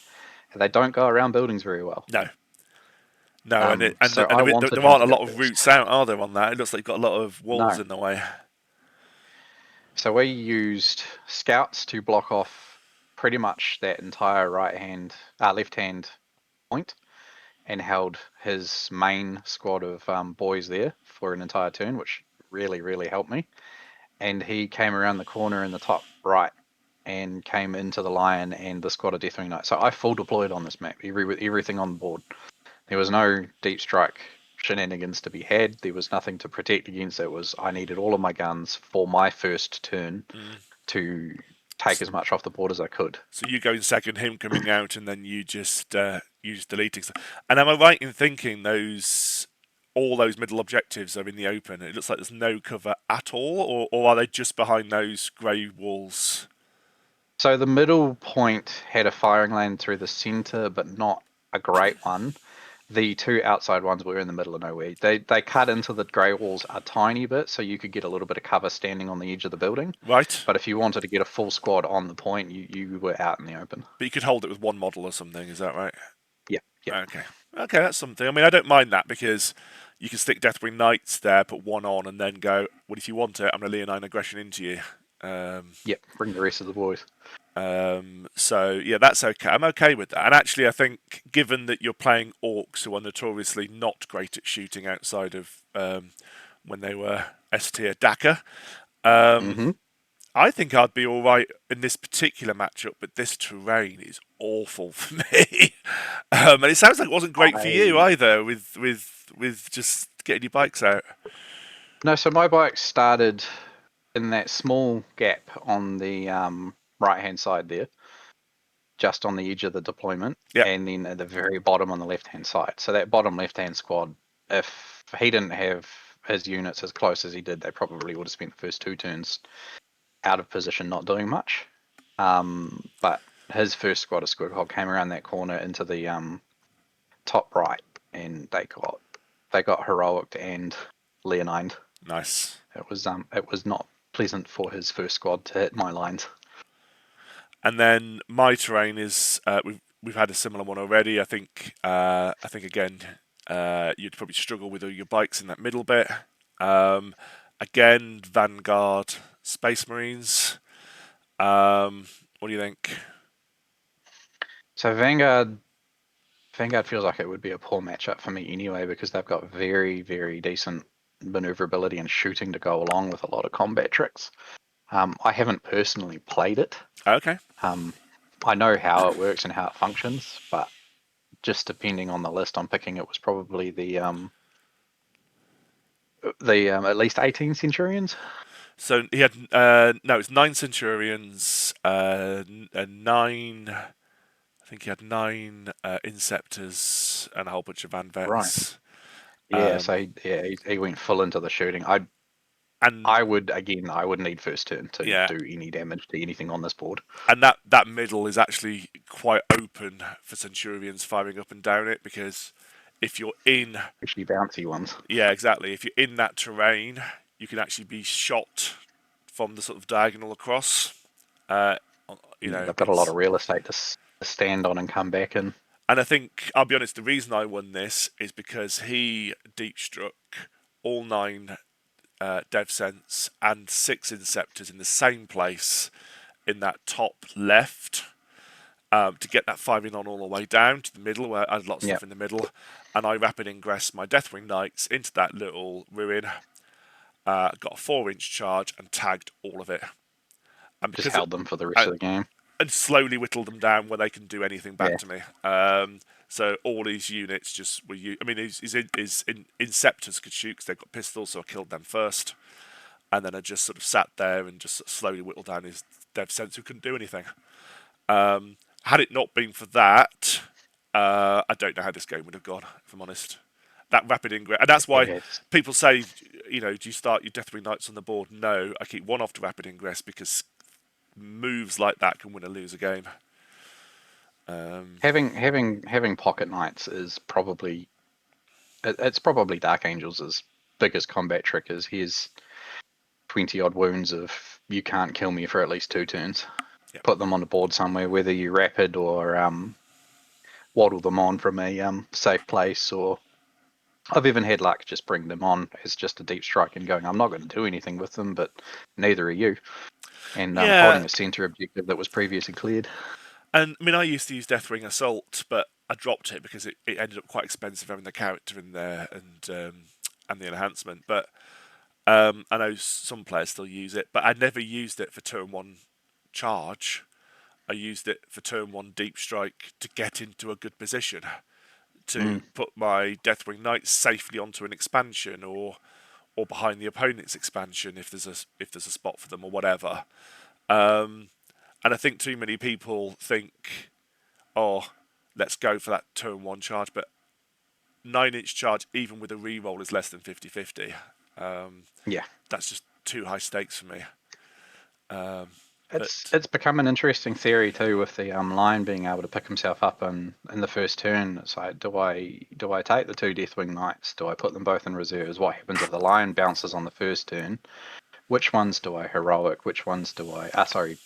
They don't go around buildings very well. No, no, So I wanted there him aren't to a go lot of first. routes out, are there? On that, it looks like you've got a lot of walls No. in the way. So we used scouts to block off pretty much that entire left hand point, and held his main squad of boys there for an entire turn, which really, really helped me. And he came around the corner in the top right and came into the lion and the squad of Deathwing Knights. So I full deployed on this map, everything on the board. There was no deep strike shenanigans to be had. There was nothing to protect against. It was I needed all of my guns for my first turn Mm. to take as much off the board as I could. So you going second, him coming out, and then you just deleting stuff. And am I right in thinking those all those middle objectives are in the open? It looks like there's no cover at all, or are they just behind those grey walls? So the middle point had a firing lane through the center, but not a great one. The two outside ones were in the middle of nowhere. They cut into the grey walls a tiny bit, so you could get a little bit of cover standing on the edge of the building. Right, But if you wanted to get a full squad on the point, you were out in the open. but you could hold it with one model or something. Is that right? Yeah, yeah, Okay, okay, that's something. I mean, I don't mind that because you can stick Deathwing Knights there, put one on, and then go. Well, if you want it, I'm going to Leonine aggression into you. Um, yeah. Bring the rest of the boys. so yeah, that's okay. I'm okay with that. And actually, I think given that you're playing orcs who are notoriously not great at shooting outside of when they were S tier Daka, um, Hmm. I think I'd be all right in this particular matchup. But this terrain is awful for me, and it sounds like it wasn't great for you I either with just getting your bikes out. No, so my bike started in that small gap on the right hand side there, just on the edge of the deployment, Yep. and then at the very bottom on the left hand side. So that bottom left hand squad, if he didn't have his units as close as he did, they probably would have spent the first two turns out of position, not doing much. But his first squad of Squidhog came around that corner into the top right, and they got heroic and leonine. Nice. It was not pleasant for his first squad to hit my lines. And then my terrain is we've had a similar one already. I think again you'd probably struggle with all your bikes in that middle bit. Um, Again, Vanguard, Space Marines. What do you think? So Vanguard feels like it would be a poor matchup for me anyway because they've got very, very decent maneuverability and shooting to go along with a lot of combat tricks. I haven't personally played it. Okay, Um, I know how it works and how it functions, but just depending on the list I'm picking, it was probably the at least 18 Centurions. so he had no, it's 9 Centurions, nine. I think he had 9 Inceptors and a whole bunch of Van Right. Vets. Yeah. So he went full into the shooting. And I would need first turn to yeah, do any damage to anything on this board, and that middle is actually quite open for Centurions firing up and down it because if you're in, especially bouncy ones. yeah, exactly, if you're in that terrain, you can actually be shot from the sort of diagonal across. Uh, Yeah, they've got a lot it's of real estate to stand on and come back in. and I think I'll be honest, the reason I won this is because he deep struck all 9 Dev Sense and 6 Inceptors in the same place in that top left. To get that firing on all the way down to the middle, where I had lots of Yeah, stuff in the middle, and I rapid ingress my Deathwing Knights into that little ruin, got a 4-inch charge and tagged all of it. And just because it, held them for the rest and, of the game. and slowly whittle them down where they can do anything back Yeah. to me. So all these units just were. I mean, his Inceptors could shoot because they've got pistols, so I killed them first, and then I just sort of sat there and just sort of slowly whittled down his dev sense who couldn't do anything. Had it not been for that, I don't know how this game would have gone. If I'm honest, that rapid ingress, and that's why Yes. people say, do you start your Deathwing Knights on the board? No, I keep one off to rapid ingress because moves like that can win or lose a game. Having pocket knights is probably it's probably Dark Angel's biggest combat trick is here's 20 odd wounds of you can't kill me for at least 2 turns. Yeah, Put them on the board somewhere, whether you rapid or waddle them on from a safe place, or I've even had luck just bring them on as just a deep strike and going, I'm not going to do anything with them, but neither are you. And yeah, holding a center objective that was previously cleared. and I mean I used to use Deathwing Assault, but I dropped it because it ended up quite expensive having the character in there and the enhancement. But I know some players still use it, but I never used it for turn one charge. I used it for turn one deep strike to get into a good position Mm, to put my Deathwing Knights safely onto an expansion or behind the opponent's expansion if there's a spot for them or whatever. And I think too many people think, oh, let's go for that turn one charge, but 9-inch charge even with a reroll is less than 50-50. yeah. That's just too high stakes for me. It's But it's become an interesting theory too with the Lion being able to pick himself up in the first turn. It's like, do I take the two Deathwing Knights? Do I put them both in reserves? What happens if the Lion bounces on the first turn? Which ones do I heroic? Which ones do I sorry,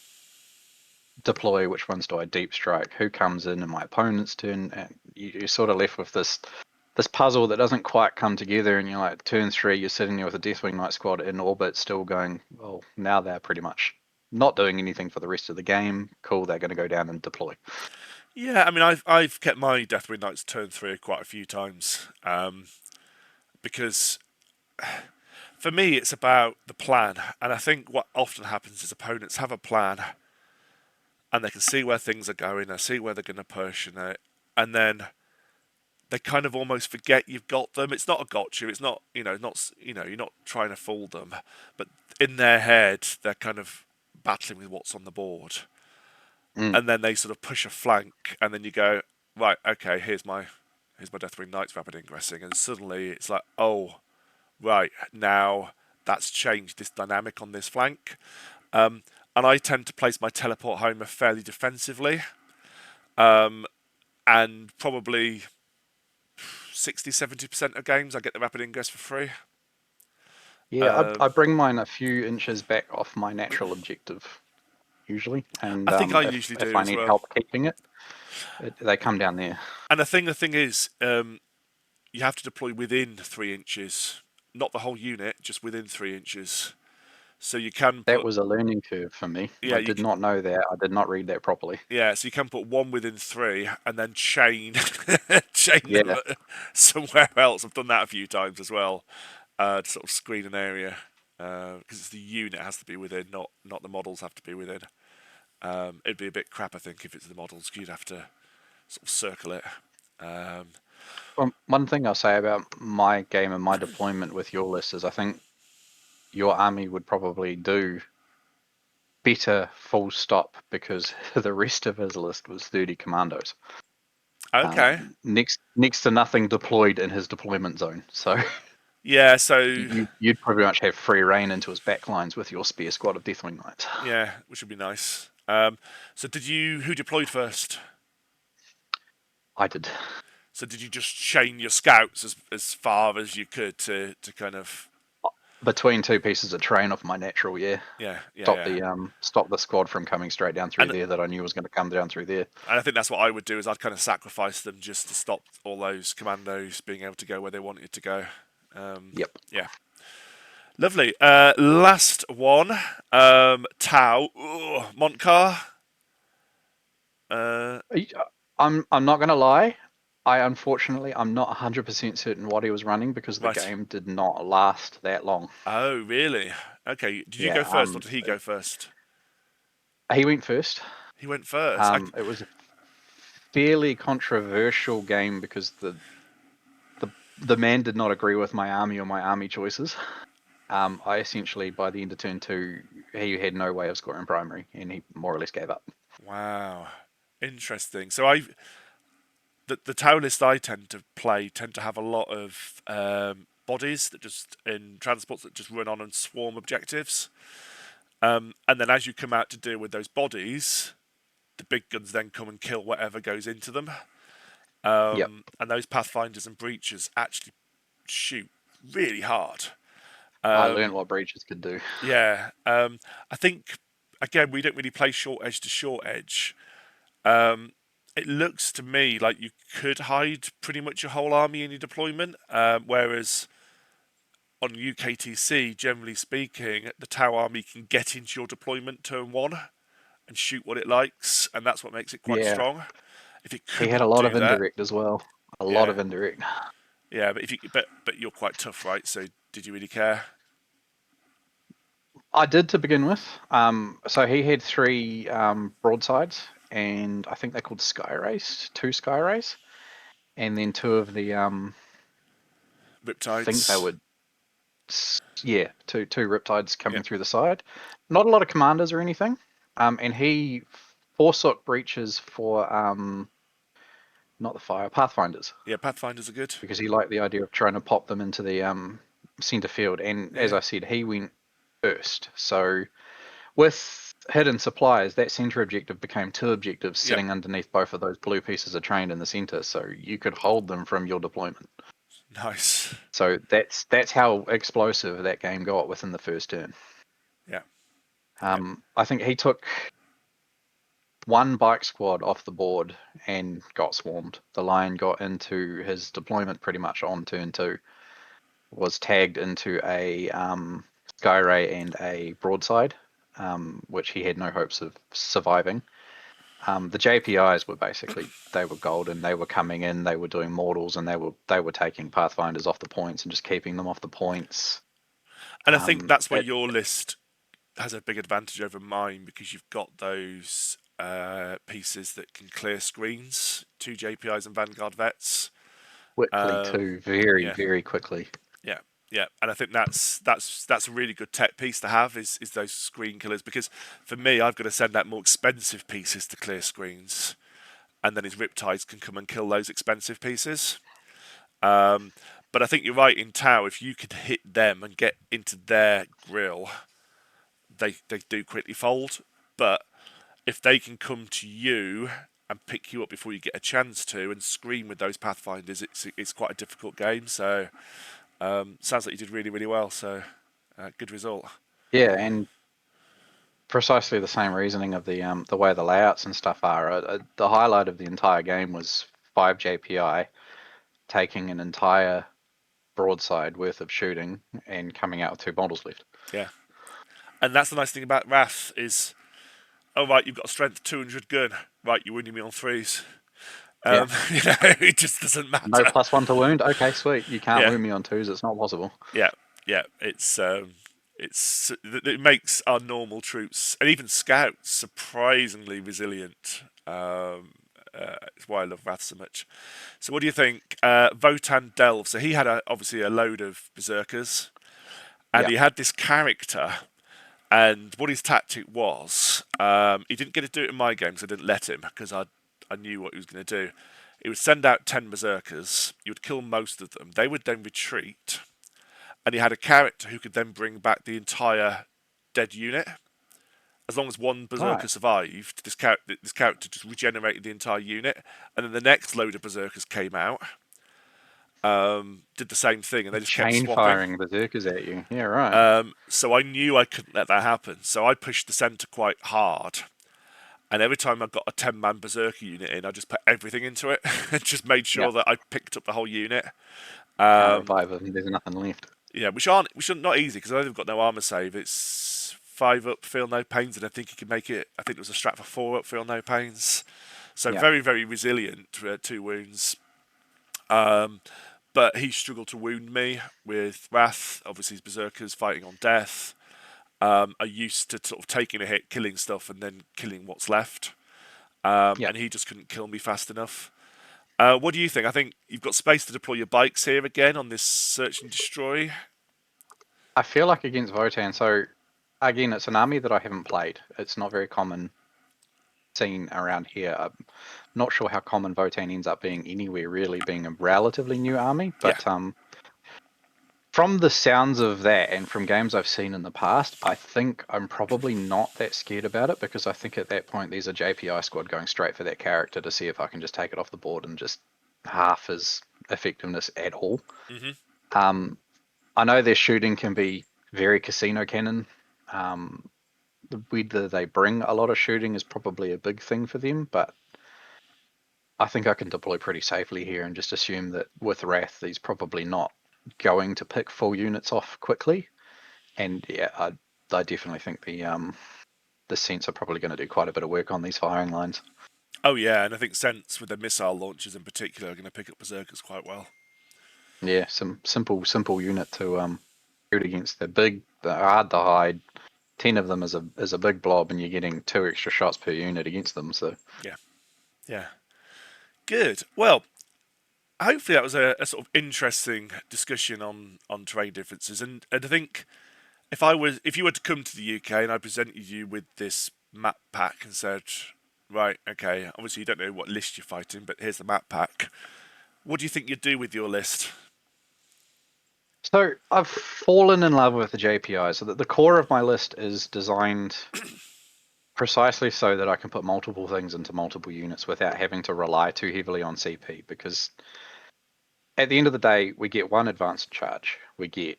deploy? Which ones do I deep strike? Who comes in my opponent's turn? And you're sort of left with this puzzle that doesn't quite come together. And you're like, turn 3, you're sitting there with a Deathwing Knight squad in orbit, still going, well, now they're pretty much not doing anything for the rest of the game. Cool, they're going to go down and deploy. yeah, I mean, I've kept my Deathwing Knights turn three quite a few times because for me it's about the plan, and I think what often happens is opponents have a plan and they can see where things are going, they see where they're going to push, and then they kind of almost forget you've got them. It's not a gotcha. It's not you're not trying to fool them, but in their head they're kind of battling with what's on the board, Mm, and then they sort of push a flank, and then you go right, okay, here's my Deathwing Knights rapid ingressing, and suddenly it's like, oh, right, now that's changed this dynamic on this flank. And I tend to place my teleport homer fairly defensively, and probably 60-70% of games I get the rapid ingress for free. yeah, I bring mine a few inches back off my natural objective usually, I and think I if usually if do I as need well. help keeping they come down there. And the thing is, you have to deploy within 3 inches, not the whole unit, just within 3 inches. So you can That put, was a learning curve for me. yeah, I did not know that. I did not read that properly. so you can put one within three and then chain chain them Yeah. somewhere else. I've done that a few times as well, to sort of screen an area because it's the unit has to be within, not the models have to be within. It'd be a bit crap, I think, if it's the models. 'Cause you'd have to sort of circle it. Um, One thing I'll say about my game and my deployment with your list is I think your army would probably do better full stop because the rest of his list was 30 commandos. okay, Next to nothing deployed in his deployment zone. So yeah. So you'd pretty much have free reign into his backlines with your spear squad of Deathwing Knights. yeah, which would be nice. So who deployed first? I did. So did you just chain your scouts as far as you could to kind of Between two pieces of terrain off my natural, yeah. yeah, yeah, Stop yeah. the squad from coming straight down through And there that I knew was going to come down through there. I think that's what I would do is I'd kind of sacrifice them just to stop all those commandos being able to go where they wanted to go. Yep. Yeah, lovely. Last one, Tau Montcar. Uh, I'm not going to lie. I'm not 100% certain what he was running because the right. game did not last that long. Oh, really? Okay. Did you Yeah. go first, or did he go first? He went first. He went first. It was a fairly controversial game because the man did not agree with my army or my army choices. I essentially, by the end of turn two, he had no way of scoring primary, and he more or less gave up. Wow, interesting. So the tower list I tend to play tend to have a lot of bodies that just in transports that just run on and swarm objectives. And then as you come out to deal with those bodies, the big guns then come and kill whatever goes into them. Yep, And those pathfinders and breachers actually shoot really hard. I learned what breaches could do. Yeah, I think again we don't really play short edge to short edge. It looks to me like you could hide pretty much your whole army in your deployment, whereas on UKTC, generally speaking, the Tau army can get into your deployment turn one and shoot what it likes, and that's what makes it quite Yeah, strong. If it he had a couldn't lot of do that, indirect as well. A lot yeah, of indirect. yeah, but if you but you're quite tough, right? So did you really care? I did to begin with. So he had three broadsides, and I think they're called Sky Race, two Sky Race, and then two of the I think they Riptides, were yeah, two Riptides yeah, coming through the side. Not a lot of commanders or anything. And he forsook breaches for not the fire pathfinders yeah. Pathfinders are good. because he liked the idea of trying to pop them into the center field. And as Yeah, I said, he went first. So with hidden supplies, that center objective became two objectives yeah, sitting underneath both of those blue pieces of train in the center, so you could hold them from your deployment. nice. So that's how explosive that game got within the first turn. Yeah, yeah. I think he took one bike squad off the board and got swarmed. The Lion got into his deployment pretty much on turn two, was tagged into a Skyray and a broadside, which he had no hopes of surviving. The JPIs were basically they were golden. They were coming in, they were doing mortals, and they were taking pathfinders off the points and just keeping them off the points. And I think that's where It your list has a big advantage over mine because you've got those pieces that can clear screens, two JPIs and Vanguard vets. quickly Um, too, very yeah, very quickly. yeah, yeah, and I think that's a really good tech piece to have is those screen killers because for me I've got to send out more expensive pieces to clear screens, and then his Riptides can come and kill those expensive pieces. Um, but I think you're right in Tau. If you could hit them and get into their grill, they do quickly fold. But if they can come to you and pick you up before you get a chance to and scream with those pathfinders, it's quite a difficult game. So sounds like you did really well. So good result. Yeah, and precisely the same reasoning of the way the layouts and stuff are. The highlight of the entire game was five JPI taking an entire broadside worth of shooting and coming out with two models left. Yeah, and that's the nice thing about Wrath is, oh right, you've got a strength 200 gun. Right, you're winning me on threes. Yeah, It just doesn't no matter. plus one to wound. Okay, sweet. You can't Yeah, wound me on twos. It's not possible. yeah, yeah. It makes our normal troops and even scouts surprisingly resilient. It's why I love Wrath so much. So, what do you think? Votan Delve. So he had obviously a load of berserkers, and Yeah, he had this character. And what his tactic was, he didn't get to do it in my games. I didn't let him because I knew what he was going to do. He would send out 10 berserkers. You would kill most of them. They would then retreat, and he had a character who could then bring back the entire dead unit. As long as one berserker right. survived, this character just regenerated the entire unit, and then the next load of berserkers came out, did the same thing, and they just kept Chain swapping. firing berserkers at you. Yeah, right. So I knew I couldn't let that happen. So I pushed the centre quite hard, and every time I got a 10-man berserker unit in, I just put everything into it, and just made Yeah, sure that I picked up the whole unit. can't revive them. There's nothing left. Yeah, which are not easy because I know they've got no armor save. It's 5 up, feel no pains, and I think he can make it. I think it was a strat for 4 up, feel no pains. So Yeah, very resilient. 2 wounds. Um, but he struggled to wound me with Wrath. Obviously, his berserkers fighting on death. Are used to sort of taking a hit, killing stuff, and then killing what's left. Yeah, and he just couldn't kill me fast enough. What do you think? I think you've got space to deploy your bikes here again on this search and destroy. I feel like against Votan. So again, it's an army that I haven't played. It's not very common seen around here. I'm not sure how common Votan ends up being anywhere, really, being a relatively new army. Yeah. But from the sounds of that and from games I've seen in the past, I think I'm probably not that scared about it because I think at that point there's a JPI squad going straight for that character to see if I can just take it off the board and just half his effectiveness at all. Hmm. Um, I know their shooting can be very casino cannon. Um, whether they bring a lot of shooting is probably a big thing for them, but I think I can deploy pretty safely here and just assume that with Wrath, he's probably not going to pick full units off quickly. And yeah, I definitely think the Scents are probably going to do quite a bit of work on these firing lines. Oh yeah, and I think Sense with their missile launchers in particular are going to pick up berserkers quite well. Yeah, some simple unit to shoot against. They're big, they're hard to hide. 10 of them is a big blob, and you're getting 2 extra shots per unit against them. So Yeah, yeah, good. Well, hopefully that was a sort of interesting discussion on terrain differences, and I think if you were to come to the UK and I presented you with this map pack and said, right, okay, obviously you don't know what list you're fighting, but here's the map pack. What do you think you'd do with your list? So I've fallen in love with the JPI. So that the core of my list is designed precisely so that I can put multiple things into multiple units without having to rely too heavily on CP. Because at the end of the day, we get one advanced charge, we get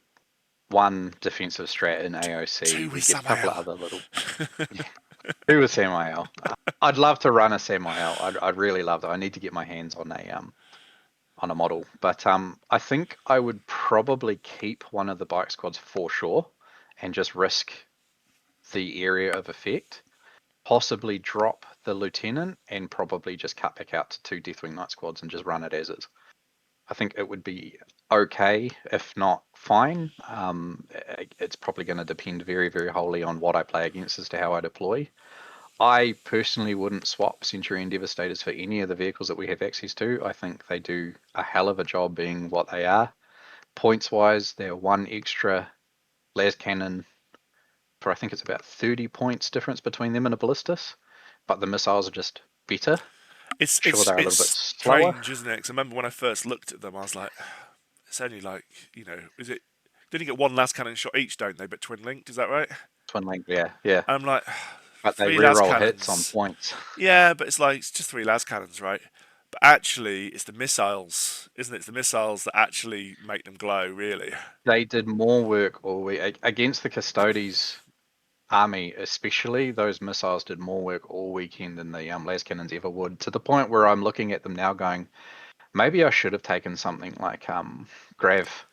one defensive strat in AOC, Two we with get a couple of Samael. other little. Who was Samael? I'd love to run a Samael. I'd really love that. I need to get my hands on a model, but I think I would probably keep one of the bike squads for sure, and just risk the area of effect. Possibly drop the lieutenant and probably just cut back out to 2 Deathwing Knight squads and just run it as is. I think it would be okay, if not fine. It's probably going to depend very, very wholly on what I play against as to how I deploy. I personally wouldn't swap Centurion Devastators for any of the vehicles that we have access to. I think they do a hell of a job being what they are. Points wise, they're one extra las cannon for I think it's about 30 points difference between them and a ballistas, but the missiles are just better. It's Sure, it's they're a little bit it's slower. strange, isn't it? Because I remember when I first looked at them, I was like, it's only like is it? They only get one last cannon shot each, don't they? But twin linked, is that right? Twin link, yeah, yeah. I'm like, But they three las re-roll hits on cannons. points. Yeah, but it's just three las cannons, right? But actually, it's the missiles, isn't it? It's the missiles that actually make them glow, really. They did more work all week against the Custodes army, especially. Those missiles did more work all weekend than the las cannons ever would. To the point where I'm looking at them now, going, maybe I should have taken something like Grav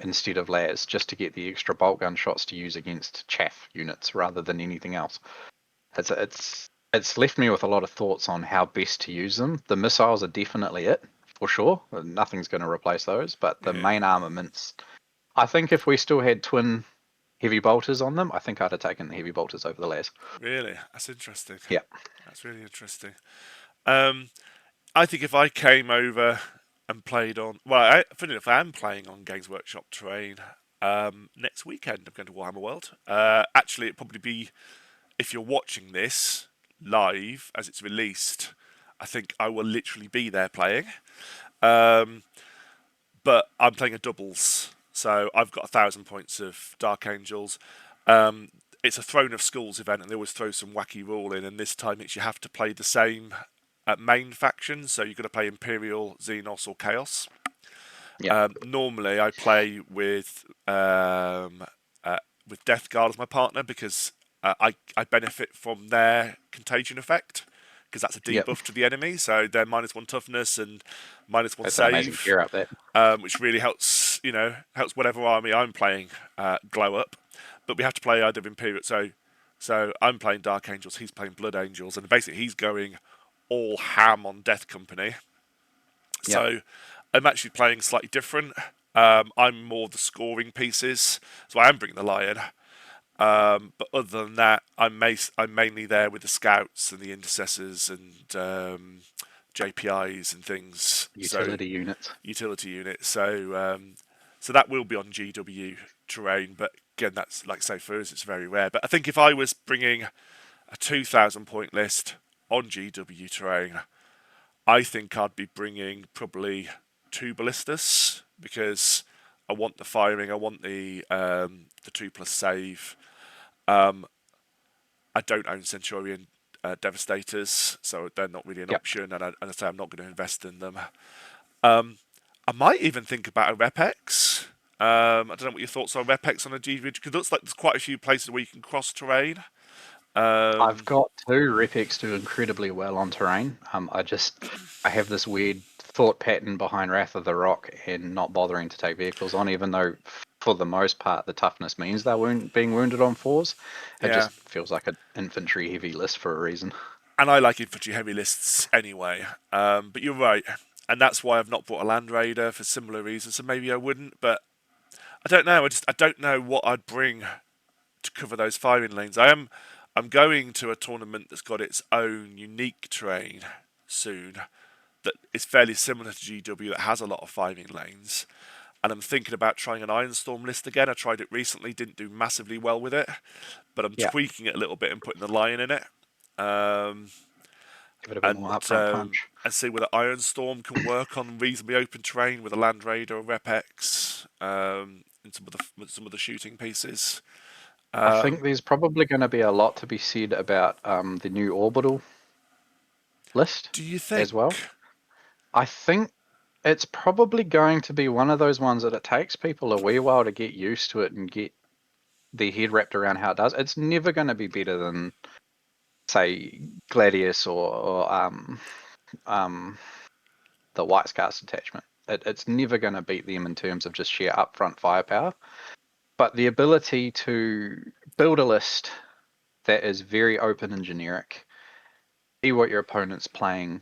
instead of las, just to get the extra bolt gun shots to use against chaff units rather than anything else. It's left me with a lot of thoughts on how best to use them. The missiles are definitely it for sure. Nothing's going to replace those, but the Yeah, main armaments. I think if we still had twin heavy bolters on them, I think I'd have taken the heavy bolters over the las. really, that's interesting. Yeah, That's really interesting. Um, I think if I came over and played on, funny enough, I am playing on Games Workshop terrain next weekend. I'm going to Warhammer World. Actually, it'd probably be if you're watching this live as it's released. I think I will literally be there playing. Um, but I'm playing a doubles, so I've got 1,000 points of Dark Angels. Um, it's a Throne of Schools event, and they always throw some wacky rule in. And this time, it's you have to play the same main faction, so you've got to play Imperial, Xenos, or Chaos. yeah, Normally, I play with Death Guard as my partner because I benefit from their contagion effect because that's a yep. debuff to the enemy. So they're -1 toughness and -1 That's an amazing save, pair up that. which really helps helps whatever army I'm playing glow up. But we have to play either Imperial. So I'm playing Dark Angels, he's playing Blood Angels, and basically he's going all ham on Death Company. Yep, So I'm actually playing slightly different. I'm more the scoring pieces, so I am bringing the Lion. But other than that, I'm mainly there with the scouts and the intercessors and JPIs and things. So Utility units. utility units. So that will be on GW terrain. But again, that's like I say, for us, it's very rare. But I think if I was bringing a 2,000 point list on GW terrain, I think I'd be bringing probably two ballistas because I want the firing, I want the 2+ save. I don't own Centurion Devastators, so they're not really an Yep. option, and I say I'm not going to invest in them. I might even think about a Repex. I don't know what your thoughts are on Repex on a GW because it looks like there's quite a few places where you can cross terrain. I've Um, got two Repex do incredibly well on terrain. I have this weird thought pattern behind Wrath of the Rock and not bothering to take vehicles on, even though for the most part the toughness means they're being wounded on fours. It yeah, just feels like an infantry heavy list for a reason. and I like infantry heavy lists anyway. But you're right, and that's why I've not bought a Land Raider for similar reasons. So maybe I wouldn't, but I don't know. I don't know what I'd bring to cover those firing lanes. I'm going to a tournament that's got its own unique terrain soon that is fairly similar to GW that has a lot of firing lanes. And I'm thinking about trying an Ironstorm list again. I tried it recently, didn't do massively well with it, but I'm Yeah, tweaking it a little bit and putting the Lion in it. Um, give it a bit more and upfront punch. and see whether Ironstorm can work on reasonably open terrain with a Land Raider or Repex and some of the shooting pieces. I think there's probably going to be a lot to be said about the new orbital list Do you as think? well. I think it's probably going to be one of those ones that it takes people a wee while to get used to it and get their head wrapped around how it does. It's never going to be better than, say, Gladius or um, the White Scars attachment. It's never going to beat them in terms of just sheer upfront firepower. But the ability to build a list that is very open and generic, see what your opponent's playing,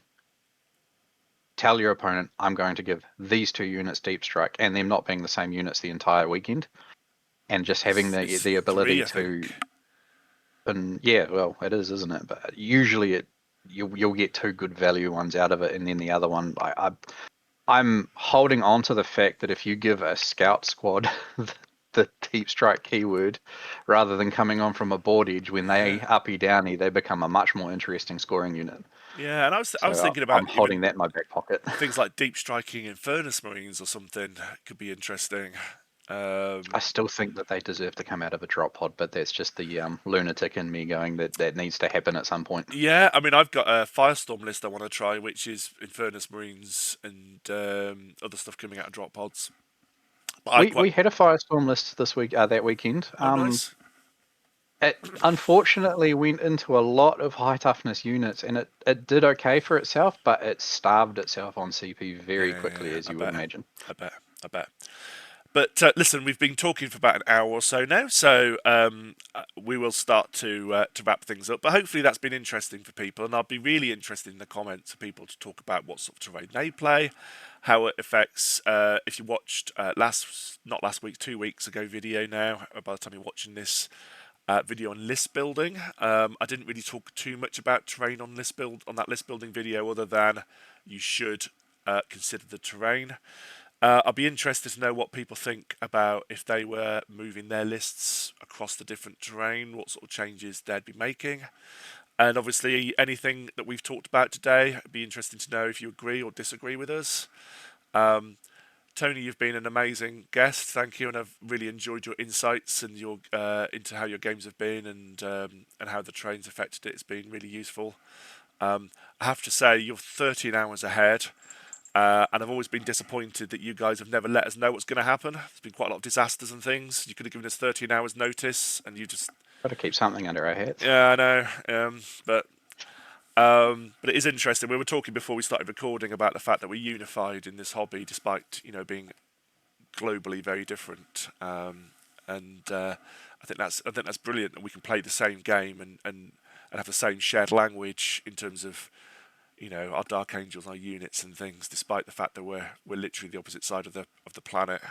tell your opponent, I'm going to give these two units deep strike, and them not being the same units the entire weekend, and just having It's the three, ability I to, think. and yeah, well, it is, isn't it? But usually you'll get two good value ones out of it, and then the other one, I'm holding on to the fact that if you give a scout squad the deep strike keyword rather than coming on from a board edge when they Yeah, uppy downy, they become a much more interesting scoring unit. yeah. And I was So thinking about I'm holding even that in my back pocket. things like deep striking in Furnace Marines or something could be interesting. I still think that they deserve to come out of a drop pod, but that's just the lunatic in me going that that needs to happen at some point. Yeah, I mean, I've got a Firestorm list I want to try, which is Infernus Marines and other stuff coming out of drop pods. But I quite We had a firestorm list this week, that weekend. oh nice. It unfortunately went into a lot of high toughness units, and it did okay for itself, but it starved itself on CP very quickly, Yeah, as you would imagine. I bet, I bet. But listen, we've been talking for about an hour or so now, so we will start to wrap things up. But hopefully that's been interesting for people, and I'll be really interested in the comments of people to talk about what sort of terrain they play, how it affects. If you watched not last week, 2 weeks ago video now, by the time you're watching this. Video on list building. I didn't really talk too much about terrain on that list building video, other than you should consider the terrain. I'll be interested to know what people think about if they were moving their lists across the different terrain, what sort of changes they'd be making. And obviously, anything that we've talked about today, it'd be interesting to know if you agree or disagree with us. Tony, you've been an amazing guest. Thank you, and I've really enjoyed your insights and your into how your games have been and how the trains affected it. It's been really useful. I have to say, you're 13 hours ahead. And I've always been disappointed that you guys have never let us know what's going to happen. There's been quite a lot of disasters and things. You could have given us 13 hours notice, and you just Got to keep something under our hats. yeah, I know. But it is interesting. We were talking before we started recording about the fact that we're unified in this hobby, despite being globally very different. And I think that's brilliant that we can play the same game and have the same shared language in terms of our Dark Angels, our units and things, despite the fact that we're literally the opposite side of the planet.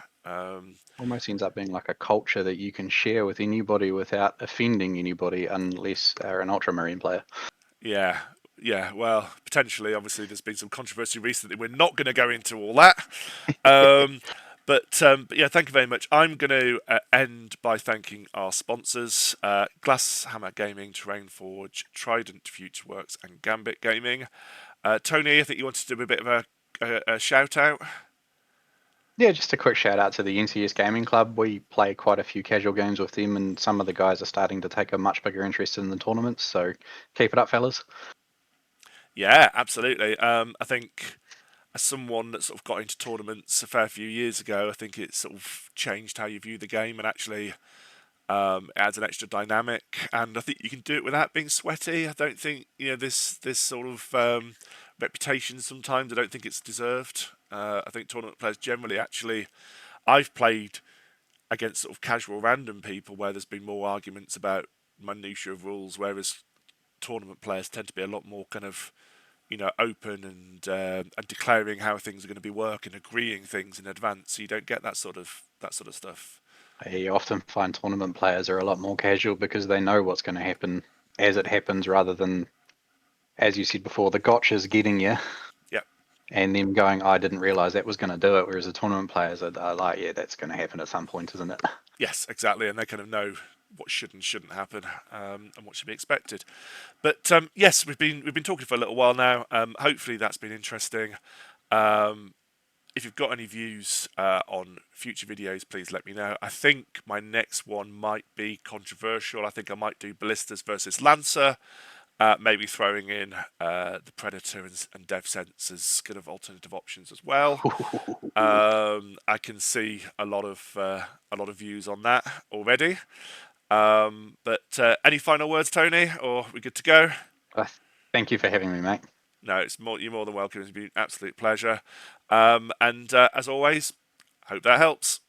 Almost ends up being like a culture that you can share with anybody without offending anybody unless they're an Ultramarine player. Yeah, yeah. Well, potentially, obviously, there's been some controversy recently. We're not going to go into all that. Um, but yeah, thank you very much. I'm going to end by thanking our sponsors: Glasshammer Gaming, Terrain Forge, Trident Futureworks, and Gambit Gaming. Tony, I think you wanted to do a bit of a shout out. Yeah, just a quick shout out to the NCS Gaming Club. We play quite a few casual games with them, and some of the guys are starting to take a much bigger interest in the tournaments. So keep it up, fellas. Yeah, absolutely. I think as someone that sort of got into tournaments a fair few years ago, I think it sort of changed how you view the game and actually it adds an extra dynamic. And I think you can do it without being sweaty. I don't think this sort of reputation sometimes. I don't think it's deserved. I think tournament players generally actually. I've played against sort of casual random people where there's been more arguments about minutiae of rules, whereas tournament players tend to be a lot more kind of open and declaring how things are going to be working, agreeing things in advance. So you don't get that sort of stuff. I often find tournament players are a lot more casual because they know what's going to happen as it happens rather than, as you said before, the gotchas getting you Yeah. and them going, I didn't realize that was going to do it. Whereas the tournament players are like, yeah, that's going to happen at some point, isn't it? Yes, exactly, and they kind of know what should and shouldn't happen, and what should be expected. But yes, we've been talking for a little while now. Hopefully, that's been interesting. Um, if you've got any views on future videos, please let me know. I think my next one might be controversial. I think I might do Ballistas versus Lancer, maybe throwing in the Predator and Dev Sense as kind of alternative options as well. I can see a lot of views on that already. But any final words, Tony, or are we good to go? Uh, Thank you for having me, mate. No, you're more than welcome. It's been an absolute pleasure. And as always, hope that helps.